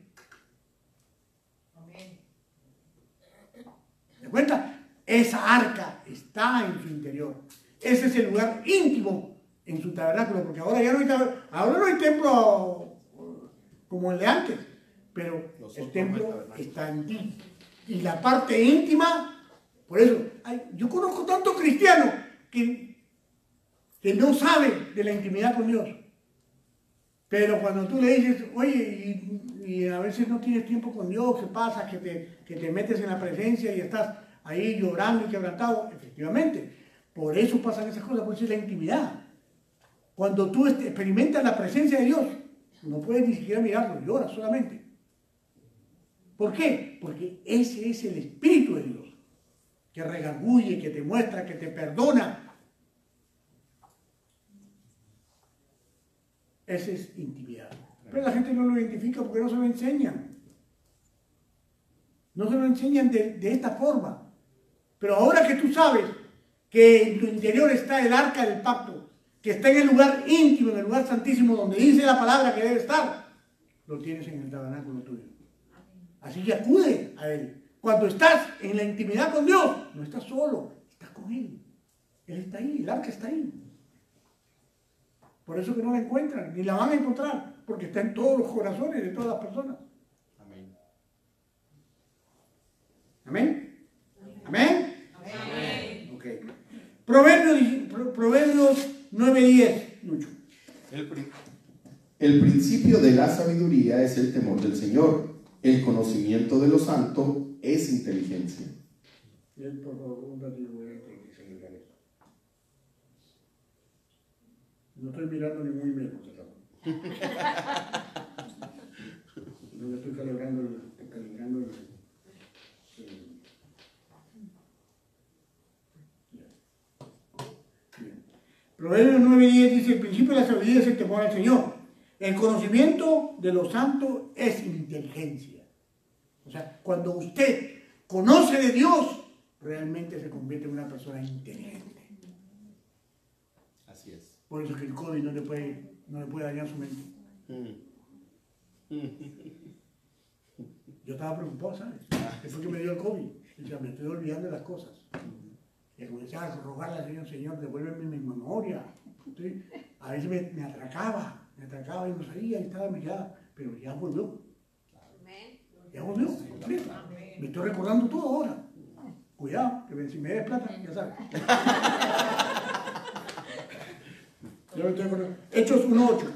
¿Se cuenta? Esa arca está en su interior. Ese es el lugar íntimo en su tabernáculo, porque ahora ya no hay templo como el de antes, pero el templo está en ti. Y la parte íntima, por eso, yo conozco tantos cristianos que no saben de la intimidad con Dios. Pero cuando tú le dices, oye, y a veces no tienes tiempo con Dios, ¿qué pasa? Que te metes en la presencia y estás ahí llorando y quebrantado. Efectivamente, por eso pasan esas cosas, por eso es la intimidad. Cuando tú experimentas la presencia de Dios, no puedes ni siquiera mirarlo, lloras solamente. ¿Por qué? Porque ese es el Espíritu de Dios, que redarguye, que te muestra, que te perdona. Esa es intimidad. Pero la gente no lo identifica porque no se lo enseñan. No se lo enseñan de esta forma. Pero ahora que tú sabes que en tu interior está el arca del pacto, que está en el lugar íntimo, en el lugar santísimo, donde dice la palabra que debe estar, lo tienes en el tabernáculo tuyo. Así que acude a Él. Cuando estás en la intimidad con Dios, no estás solo, estás con Él. Él está ahí, el arca está ahí. Por eso que no la encuentran, ni la van a encontrar, porque está en todos los corazones de todas las personas. Amén. ¿Amén? ¿Amén? Amén. Ok. Proverbios 9:10, Lucho. El principio de la sabiduría es el temor del Señor. El conocimiento de lo santo es inteligencia. Por favor, un ratito voy a explicar esto. No estoy mirando ningún email, por favor. No estoy calibrando el Proverbios 9:10 dice: el principio de la sabiduría es el temor al Señor. El conocimiento de lo santo es inteligencia. O sea, cuando usted conoce de Dios, realmente se convierte en una persona inteligente. Así es. Por eso es que el COVID no le puede dañar su mente. Yo estaba preocupado, ¿sabes? Después que me dio el COVID, decía, me estoy olvidando de las cosas. Y comencé a rogarle al Señor, Señor, devuélveme mi memoria. Entonces, a veces me atracaba y no salía y estaba mirada, pero ya volvió. Ya volvió. Me estoy recordando todo ahora. Cuidado, que si me des plata, ya sabes. Hechos 1:8.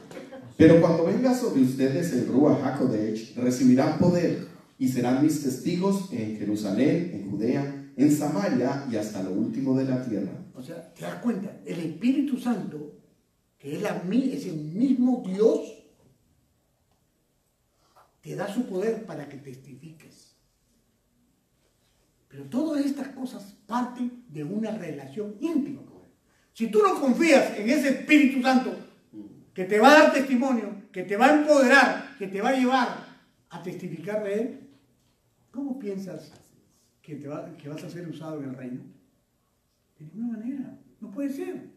Pero cuando venga sobre ustedes el Ruach HaKodesh, recibirán poder y serán mis testigos en Jerusalén, en Judea, en Samaria y hasta lo último de la tierra. O sea, te das cuenta, el Espíritu Santo, que es el mismo Dios, te da su poder para que testifiques. Pero todas estas cosas parten de una relación íntima con Él. Si tú no confías en ese Espíritu Santo, que te va a dar testimonio, que te va a empoderar, que te va a llevar a testificar de Él, ¿cómo piensas que vas a ser usado en el reino? De ninguna manera, no puede ser.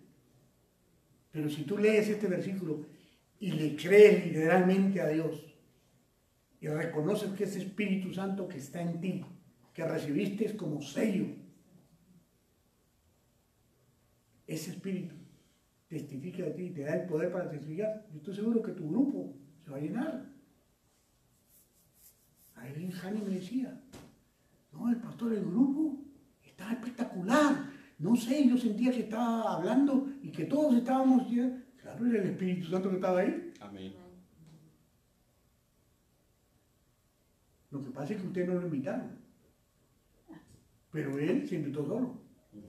Pero si tú lees este versículo y le crees literalmente a Dios y reconoces que ese Espíritu Santo que está en ti, que recibiste como sello, ese Espíritu testifica de ti y te da el poder para testificar, yo estoy seguro que tu grupo se va a llenar. Ahí Jani me decía, no, el pastor, el grupo está espectacular. No sé, yo sentía que estaba hablando y que todos estábamos ya. Claro, era el Espíritu Santo que estaba ahí. Amén. Lo que pasa es que ustedes no lo invitaron. Pero él se invitó solo.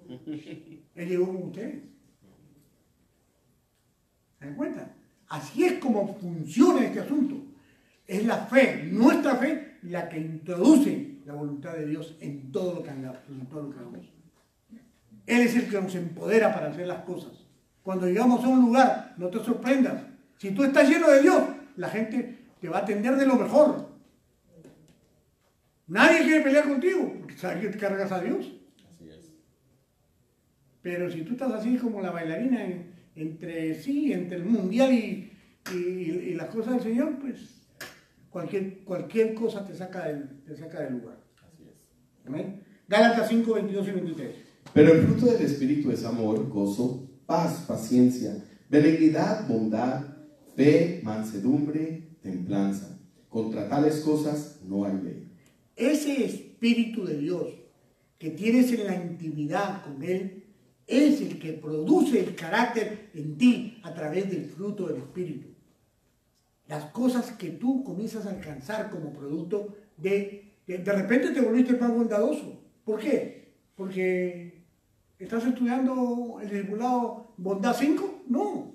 Él llegó con ustedes. ¿Se dan cuenta? Así es como funciona este asunto. Es la fe, nuestra fe, la que introduce la voluntad de Dios en todo lo que hagamos. Él es el que nos empodera para hacer las cosas. Cuando llegamos a un lugar, no te sorprendas. Si tú estás lleno de Dios, la gente te va a atender de lo mejor. Nadie quiere pelear contigo, porque sabe que te cargas a Dios. Así es. Pero si tú estás así como la bailarina entre el mundial y las cosas del Señor, pues cualquier cosa te saca del lugar. Así es. ¿Amén? Gálatas 5, 22 y 23. Pero el fruto del Espíritu es amor, gozo, paz, paciencia, benignidad, bondad, fe, mansedumbre, templanza. Contra tales cosas no hay ley. Ese Espíritu de Dios que tienes en la intimidad con Él es el que produce el carácter en ti a través del fruto del Espíritu. Las cosas que tú comienzas a alcanzar como producto de repente te volviste más bondadoso. ¿Por qué? Porque estás estudiando el discipulado Bondad 5. No,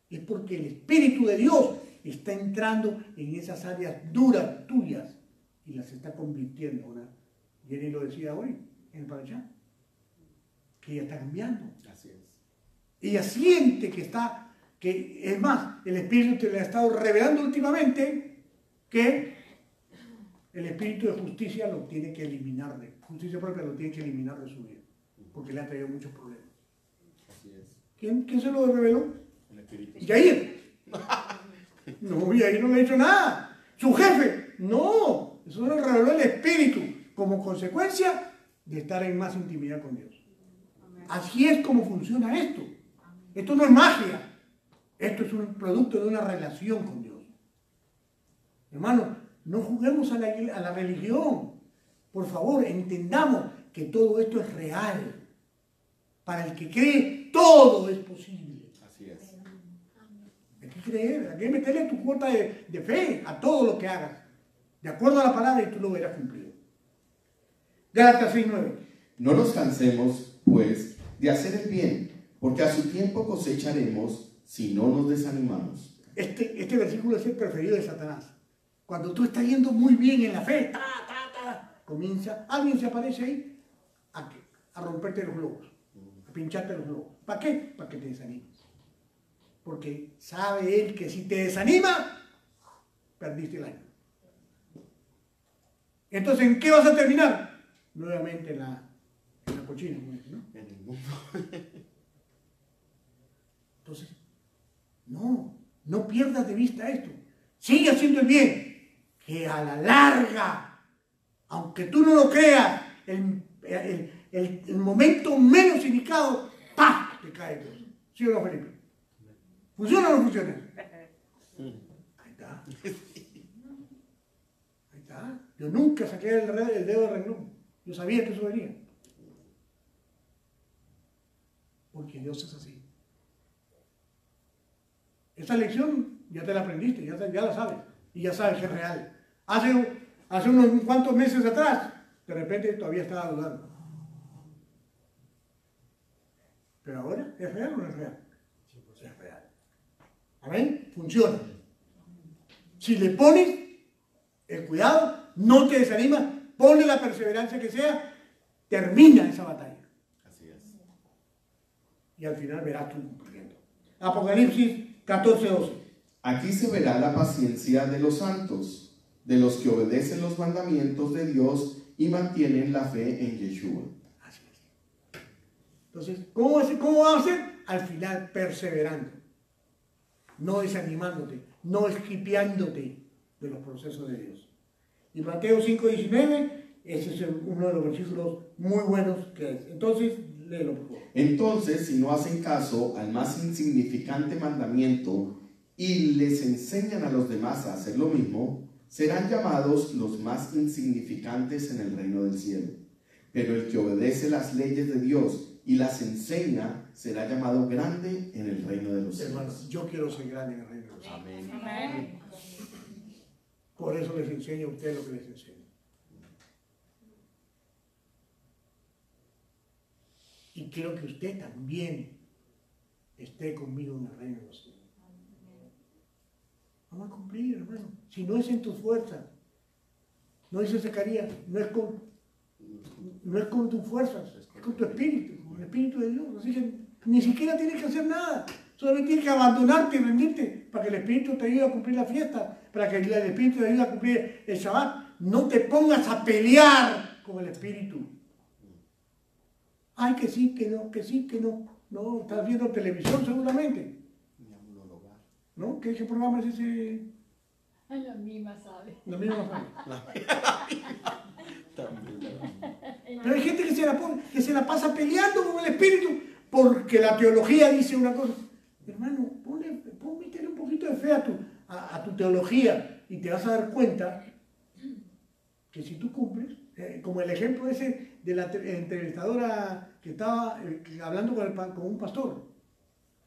es porque el Espíritu de Dios está entrando en esas áreas duras tuyas y las está convirtiendo. Jenny lo decía hoy en el Parashá, que ella está cambiando. Así es. Ella siente que es más, el Espíritu te le ha estado revelando últimamente que el Espíritu de justicia lo tiene que eliminar, justicia propia lo tiene que eliminar de su vida, porque le ha traído muchos problemas. Así es. ¿Quién se lo reveló? El Espíritu. Yair. No, Yair no le ha dicho nada. Su jefe, no, eso lo reveló el Espíritu como consecuencia de estar en más intimidad con Dios. Así es como funciona esto. Esto no es magia. Esto es un producto de una relación con Dios. Hermano, no juguemos a la religión. Por favor, entendamos que todo esto es real. Para el que cree, todo es posible. Así es. Hay que creer, hay que meterle tu cuota de fe a todo lo que hagas. De acuerdo a la palabra y tú lo verás cumplido. Gálatas 6:9. No nos cansemos, pues, de hacer el bien, porque a su tiempo cosecharemos si no nos desanimamos. Este versículo es el preferido de Satanás. Cuando tú estás yendo muy bien en la fe, comienza, alguien se aparece ahí a romperte los globos, a pincharte los globos. ¿Para qué? Para que te desanimes. Porque sabe él que si te desanima, perdiste el año. Entonces, ¿en qué vas a terminar? Nuevamente en la cochina, ¿no? En el mundo. Entonces, no pierdas de vista esto. Sigue haciendo el bien, que a la larga, aunque tú no lo creas, el momento menos indicado, ¡pah!, te cae Dios. ¿Sí o no, Felipe? ¿Funciona o no funciona? Ahí está. Ahí está. Yo nunca saqué el dedo del renglón. Yo sabía que eso venía. Porque Dios es así. Esa lección ya te la aprendiste, ya la sabes. Y ya sabes que es real. Hace unos cuantos meses atrás, de repente todavía estaba dudando. Pero ahora, ¿es real o no es real? Es real. Amén. Funciona. Si le pones el cuidado, no te desanimas, ponle la perseverancia que sea, termina esa batalla. Así es. Y al final verás tu cumplimiento. Apocalipsis 14:12. Aquí se verá la paciencia de los santos, de los que obedecen los mandamientos de Dios y mantienen la fe en Yeshua. Así es. Entonces, ¿cómo va a ser? Al final, perseverando. No desanimándote, no esquipeándote de los procesos de Dios. Y Mateo 5:19, ese es uno de los versículos muy buenos que es. Entonces, léelo por favor. Entonces, si no hacen caso al más insignificante mandamiento y les enseñan a los demás a hacer lo mismo, serán llamados los más insignificantes en el reino del cielo. Pero el que obedece las leyes de Dios y las enseña será llamado grande en el reino de los cielos. Hermanos, yo quiero ser grande en el reino de los cielos. Amén. Amén. Por eso les enseño a ustedes lo que les enseño. Y quiero que usted también esté conmigo en el reino de los cielos. Vamos a cumplir, hermano. Si no es en tus fuerzas, no dice Zacarías, no es con tus fuerzas, es con tu espíritu, con el espíritu de Dios. Así que ni siquiera tienes que hacer nada. Solamente tienes que abandonarte y rendirte para que el espíritu te ayude a cumplir la fiesta, para que el espíritu te ayude a cumplir el Shabbat. No te pongas a pelear con el espíritu. Ay, que sí, que no, que sí, que no. No, estás viendo televisión seguramente. ¿No? ¿Qué programa es ese? Ay, la misma sabe. La misma También. Pero hay gente que se la pasa peleando con el espíritu porque la teología dice una cosa. Hermano, métele un poquito de fe a tu teología y te vas a dar cuenta que si tú cumples, como el ejemplo ese de la entrevistadora que estaba hablando con un pastor,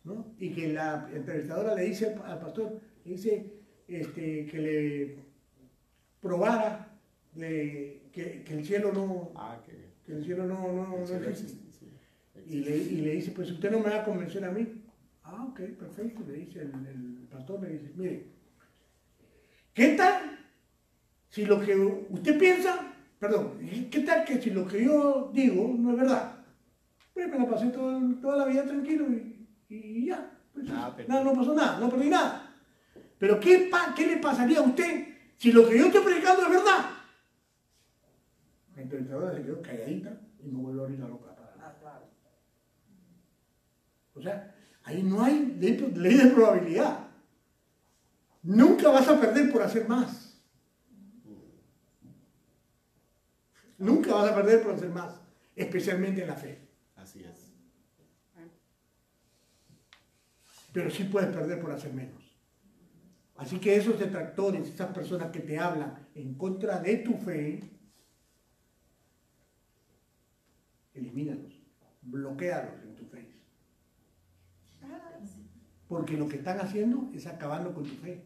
¿no? Y que la entrevistadora le dice al pastor, le dice que le probara que el cielo no, que el cielo no existe. Y le dice, pues usted no me va a convencer a mí. Ah, ok, perfecto, le dice el pastor, le dice, mire, ¿qué tal si lo que usted piensa, qué tal que si lo que yo digo no es verdad? Pues me la pasé toda la vida tranquilo y ya, pues, nada, no pasó nada, no perdí nada. Pero ¿qué le pasaría a usted si lo que yo estoy predicando es verdad? La entrevistadora se quedó calladita y no volvió a abrir la boca para nada. O sea, ahí no hay ley de probabilidad. Nunca vas a perder por hacer más. Nunca vas a perder por hacer más, especialmente en la fe. Así es. Pero sí puedes perder por hacer menos. Así que esos detractores, esas personas que te hablan en contra de tu fe, elimínalos, bloquéalos en tu fe. Porque lo que están haciendo es acabando con tu fe.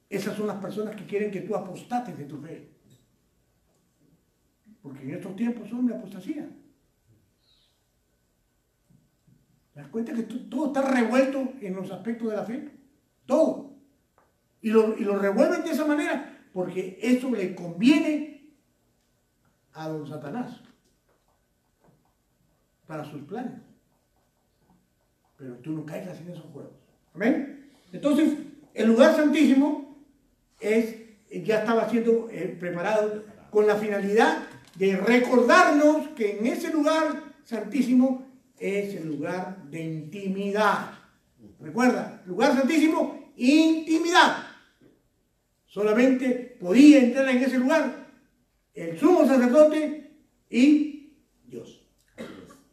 Esas son las personas que quieren que tú apostates de tu fe. Porque en estos tiempos son de apostasía. ¿Te das cuenta que todo está revuelto en los aspectos de la fe? Todo. Y lo revuelven de esa manera porque eso le conviene a don Satanás para sus planes. Pero tú no caigas en esos juegos. ¿Amén? Entonces, el lugar santísimo ya estaba siendo preparado con la finalidad de recordarnos que en ese lugar santísimo es el lugar de intimidad. Recuerda, lugar santísimo, intimidad. Solamente podía entrar en ese lugar el sumo sacerdote y Dios.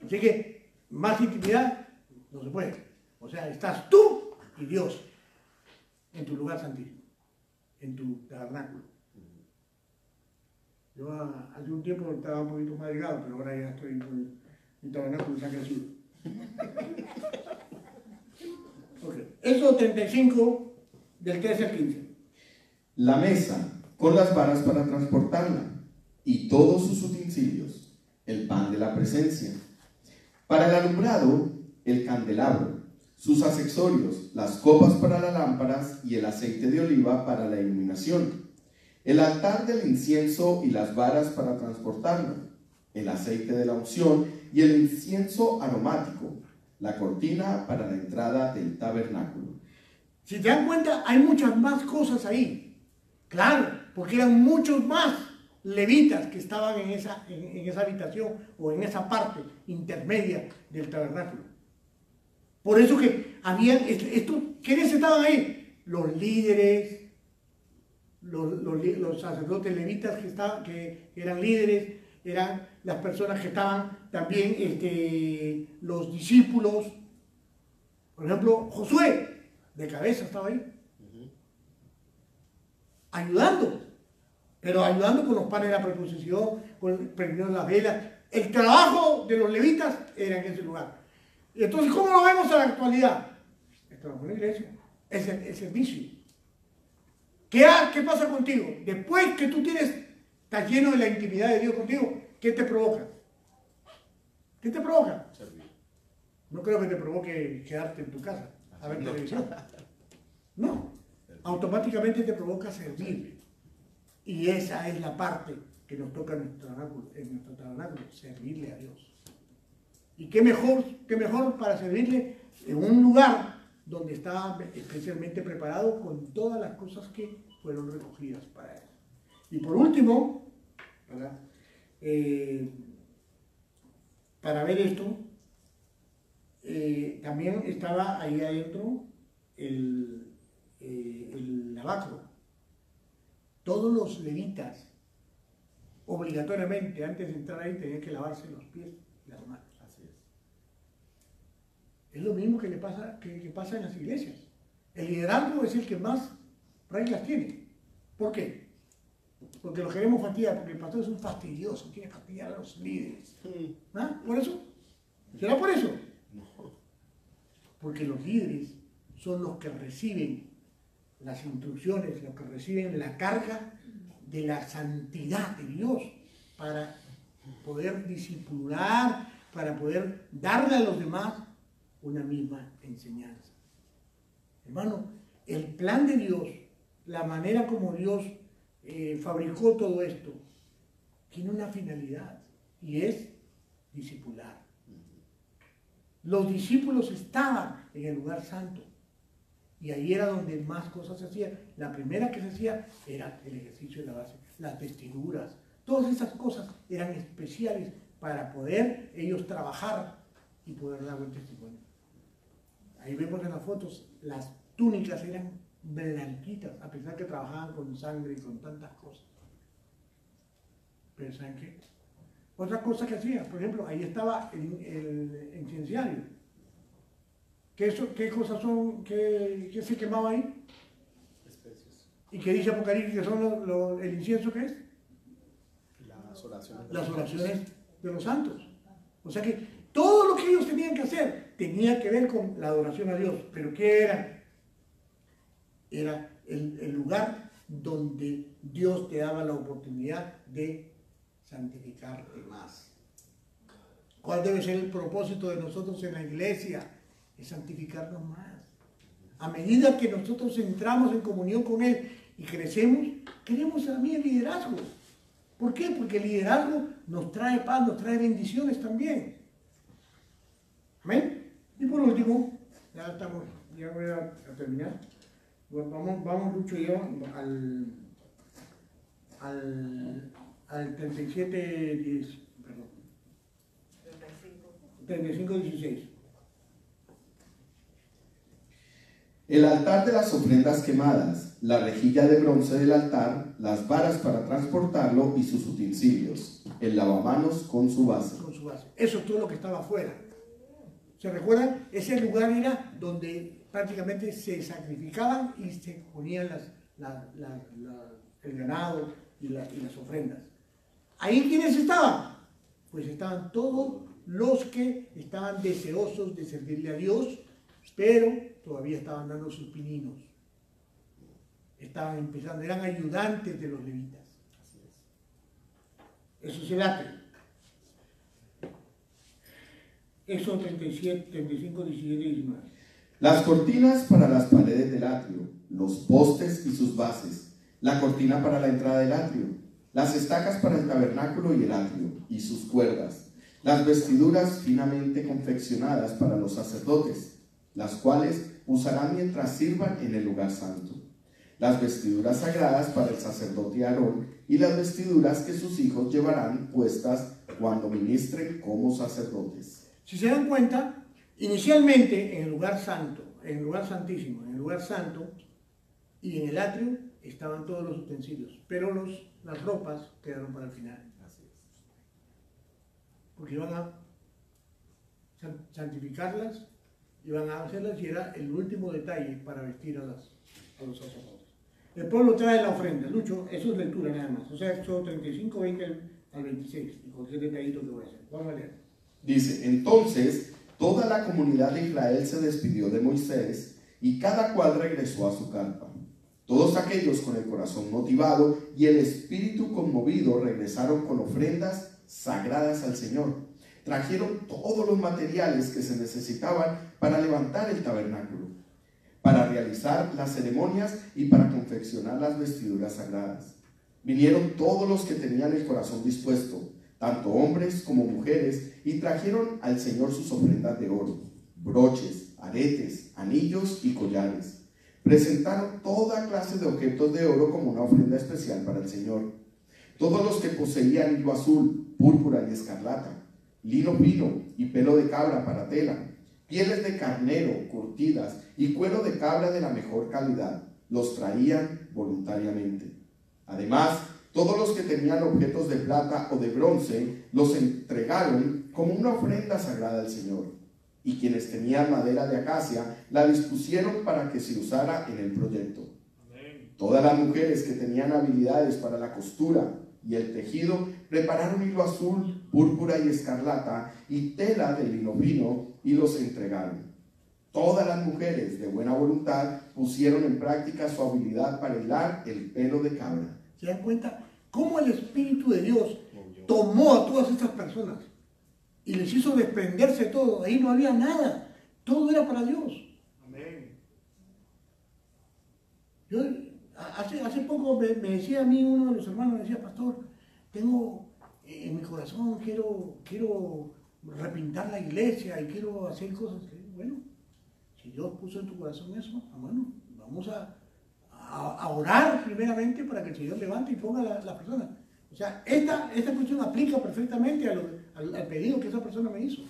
Así que más intimidad no se puede. O sea, estás tú y Dios en tu lugar santísimo, en tu tabernáculo. Yo hace un tiempo estaba un poquito más delgado, pero ahora ya estoy con mi tabernáculo se ha crecido. Okay. Éxodo 35, del 13 al 15. La mesa con las varas para transportarla y todos sus utensilios, el pan de la presencia. Para el alumbrado, el candelabro, sus accesorios, las copas para las lámparas y el aceite de oliva para la iluminación. El altar del incienso y las varas para transportarlo, el aceite de la unción y el incienso aromático, la cortina para la entrada del tabernáculo. Si te dan cuenta, hay muchas más cosas ahí. Claro, porque eran muchos más levitas que estaban en esa habitación o en esa parte intermedia del tabernáculo. Por eso que habían, ¿quiénes estaban ahí? Los líderes, los sacerdotes levitas que eran líderes, eran las personas que estaban también, los discípulos. Por ejemplo, Josué, de cabeza estaba ahí, ayudando, pero ayudando con los panes de la preposición, prendiendo las velas. El trabajo de los levitas era en ese lugar. Y entonces, ¿cómo lo vemos en la actualidad? El trabajo en la iglesia, el servicio. ¿Qué pasa contigo? Después que tú estás lleno de la intimidad de Dios contigo, ¿qué te provoca? ¿Qué te provoca? Servir. No creo que te provoque quedarte en tu casa a ver televisión. No, automáticamente te provoca servir. Y esa es la parte que nos toca en nuestro tabernáculo, servirle a Dios. Y qué mejor para servirle en un lugar donde está especialmente preparado con todas las cosas que fueron recogidas para él. Y por último, para ver esto, también estaba ahí adentro el lavacro. Todos los levitas, obligatoriamente, antes de entrar ahí, tenían que lavarse los pies y las manos. Así es. Es lo mismo que pasa en las iglesias. El liderazgo es el que más reglas tiene. ¿Por qué? Porque lo queremos fastidiar, porque el pastor es un fastidioso, quiere fastidiar a los líderes. ¿Ah? ¿Por eso? ¿Será por eso? No. Porque los líderes son los que reciben las instrucciones, los que reciben la carga de la santidad de Dios para poder discipular, para poder darle a los demás una misma enseñanza. Hermano, el plan de Dios, la manera como Dios fabricó todo esto, tiene una finalidad y es discipular. Los discípulos estaban en el lugar santo y ahí era donde más cosas se hacían. La primera que se hacía era el ejercicio de la base, las vestiduras, todas esas cosas eran especiales para poder ellos trabajar y poder dar buen testimonio. Ahí vemos en las fotos, las túnicas eran blanquitas, a pesar que trabajaban con sangre y con tantas cosas. Pero ¿saben qué? Otra cosa que hacían, por ejemplo, ahí estaba el incenciario. ¿Qué cosas son? ¿Qué se quemaba ahí? Especies. ¿Y qué dice Apocalipsis que son el incienso que es? Las oraciones. Las oraciones de los santos. O sea que todo lo que ellos tenían que hacer tenía que ver con la adoración a Dios. ¿Pero qué era? Era el lugar donde Dios te daba la oportunidad de santificarte más. ¿Cuál debe ser el propósito de nosotros en la iglesia? Es santificarnos más. A medida que nosotros entramos en comunión con Él y crecemos, queremos también el liderazgo. ¿Por qué? Porque el liderazgo nos trae paz, nos trae bendiciones también. Amén. Y por último, ya voy a terminar. Bueno, vamos Lucho y yo al 37:10, perdón. 35:16. El altar de las ofrendas quemadas, la rejilla de bronce del altar, las varas para transportarlo y sus utensilios, el lavamanos con su base. Con su base. Eso es todo lo que estaba afuera. ¿Se recuerdan? Ese lugar era donde prácticamente se sacrificaban y se ponían el ganado y las ofrendas. ¿Ahí quiénes estaban? Pues estaban todos los que estaban deseosos de servirle a Dios, pero todavía estaban dando sus pininos. Estaban empezando, eran ayudantes de los levitas. Eso es el atrio. Éxodo 37, 35, 17 y 19. Las cortinas para las paredes del atrio, los postes y sus bases, la cortina para la entrada del atrio, las estacas para el tabernáculo y el atrio, y sus cuerdas, las vestiduras finamente confeccionadas para los sacerdotes, las cuales usarán mientras sirvan en el lugar santo, las vestiduras sagradas para el sacerdote Aarón y las vestiduras que sus hijos llevarán puestas cuando ministren como sacerdotes. Si se dan cuenta, inicialmente en el lugar santo, en el lugar santísimo, en el lugar santo y en el atrio estaban todos los utensilios, pero las ropas quedaron para el final. Porque iban a santificarlas, iban a hacerlas y era el último detalle para vestir a los sacerdotes. El pueblo trae la ofrenda. Lucho, eso es lectura nada más. O sea, Éxodo 35, 20 al 26. Y cualquier detallito que voy a hacer. Vamos a leer. Dice, entonces toda la comunidad de Israel se despidió de Moisés y cada cual regresó a su carpa. Todos aquellos con el corazón motivado y el espíritu conmovido regresaron con ofrendas sagradas al Señor. Trajeron todos los materiales que se necesitaban para levantar el tabernáculo, para realizar las ceremonias y para confeccionar las vestiduras sagradas. Vinieron todos los que tenían el corazón dispuesto, tanto hombres como mujeres, y trajeron al Señor sus ofrendas de oro, broches, aretes, anillos y collares. Presentaron toda clase de objetos de oro como una ofrenda especial para el Señor. Todos los que poseían hilo azul, púrpura y escarlata, lino fino y pelo de cabra para tela, pieles de carnero curtidas y cuero de cabra de la mejor calidad, los traían voluntariamente. Además, todos los que tenían objetos de plata o de bronce los entregaron como una ofrenda sagrada al Señor. Y quienes tenían madera de acacia la dispusieron para que se usara en el proyecto. Todas las mujeres que tenían habilidades para la costura y el tejido prepararon hilo azul, púrpura y escarlata y tela de lino fino y los entregaron. Todas las mujeres de buena voluntad pusieron en práctica su habilidad para hilar el pelo de cabra. ¿Se dan cuenta cómo el Espíritu de Dios tomó a todas estas personas y les hizo desprenderse todo? Ahí no había nada, todo era para Dios. Amén. Yo, hace poco me decía a mí uno de los hermanos, me decía, pastor, tengo en mi corazón, quiero repintar la iglesia y quiero hacer cosas. Bueno, si Dios puso en tu corazón eso, bueno, vamos a orar primeramente para que el Señor levante y ponga a la persona. O sea, esta cuestión aplica perfectamente al pedido que esa persona me hizo.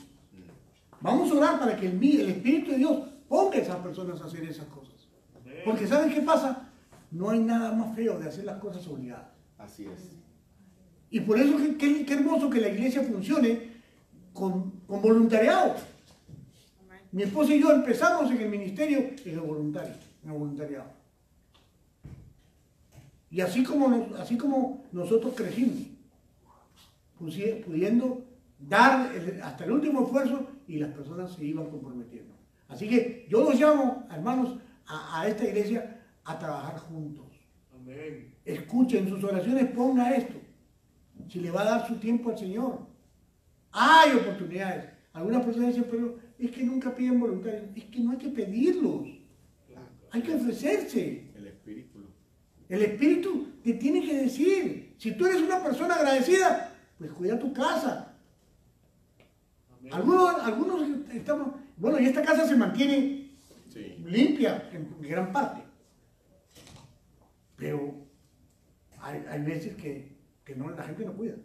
Vamos a orar para que el Espíritu de Dios ponga a esas personas a hacer esas cosas. Porque ¿saben qué pasa? No hay nada más feo de hacer las cosas obligadas. Así es. Y por eso qué hermoso que la iglesia funcione con voluntariado. Mi esposa y yo empezamos en el ministerio en el voluntariado. Y así como nosotros crecimos, pudiendo dar hasta el último esfuerzo y las personas se iban comprometiendo. Así que yo los llamo, hermanos, a esta iglesia a trabajar juntos. Amén. Escuchen sus oraciones, ponga esto. Si le va a dar su tiempo al Señor. Hay oportunidades. Algunas personas dicen, pero es que nunca piden voluntarios. Es que no hay que pedirlos. Hay que ofrecerse. El Espíritu. El Espíritu te tiene que decir. Si tú eres una persona agradecida, pues cuida tu casa. Amén. Algunos estamos... Bueno, y esta casa se mantiene limpia en gran parte. Pero hay veces que la gente no cuida.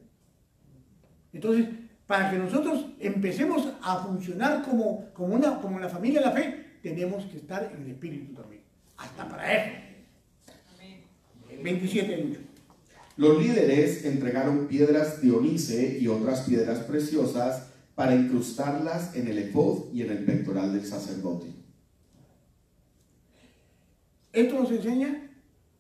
Entonces, para que nosotros empecemos a funcionar como la familia de la fe, tenemos que estar en el Espíritu también. Hasta para eso. Amén. 27 Lucho. Los líderes entregaron piedras de ónice y otras piedras preciosas para incrustarlas en el efod y en el pectoral del sacerdote. esto nos enseña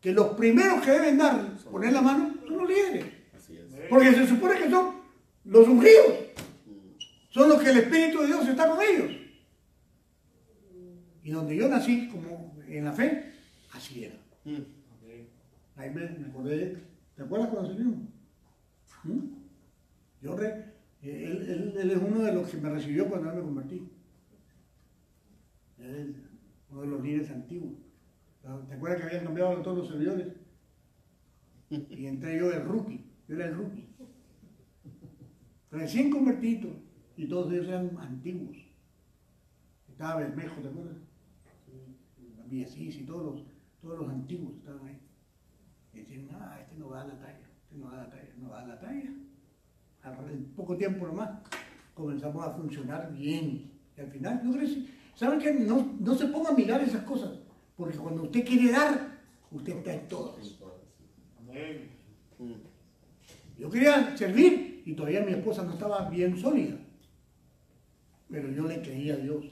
que los primeros que deben dar, poner la mano, son los líderes. Así es. Porque se supone que son los ungidos. Son los que el Espíritu de Dios está con ellos. Y donde yo nací, como en la fe, así era. Ahí me acordé, ¿te acuerdas cuando salimos? Él es uno de los que me recibió cuando yo me convertí. Él es uno de los líderes antiguos. ¿Te acuerdas que habían cambiado todos los servidores? Y entré yo el rookie, yo era el rookie. Recién convertido, y todos ellos eran antiguos. Estaba Bermejo, ¿te acuerdas? Villasís y todos los antiguos estaban ahí. Y decían, este no va a dar la talla, este no va a dar la talla, no va a dar la talla. En poco tiempo nomás comenzamos a funcionar bien. Y al final, ¿no crees? ¿Saben qué? No se ponga a mirar esas cosas, porque cuando usted quiere dar, usted está en todas. Amén. Yo quería servir y todavía mi esposa no estaba bien sólida. Pero yo le creía a Dios.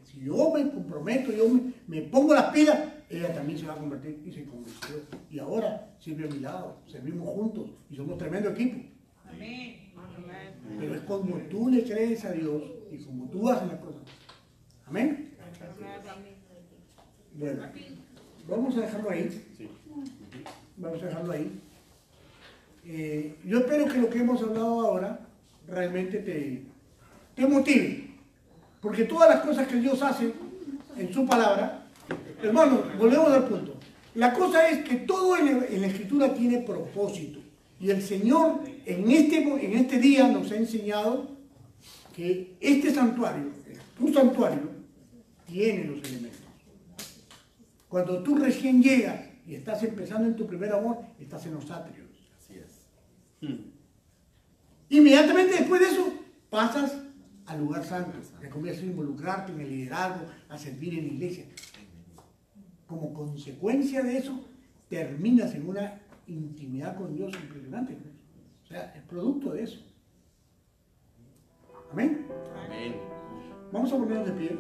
Si yo me comprometo, yo me pongo las pilas, ella también se va a convertir y se convirtió. Y ahora sirve a mi lado, servimos juntos y somos tremendo equipo. Amén. Pero es como tú le crees a Dios y como tú haces las cosas. Amén. Bueno, vamos a dejarlo ahí. Vamos a dejarlo ahí. Yo espero que lo que hemos hablado ahora realmente te motive. Porque todas las cosas que Dios hace en su palabra, hermano, volvemos al punto. La cosa es que todo en la Escritura tiene propósito. Y el Señor en este día nos ha enseñado que este santuario, tu santuario, tiene los elementos. Cuando tú recién llegas y estás empezando en tu primer amor, estás en los atrios. Así es. Inmediatamente después de eso, pasas al lugar santo, que comienzas a involucrarte en el liderazgo, a servir en la iglesia. Como consecuencia de eso, terminas en una intimidad con Dios impresionante. O sea, es producto de eso. Amén. Amén. Vamos a ponernos de pie.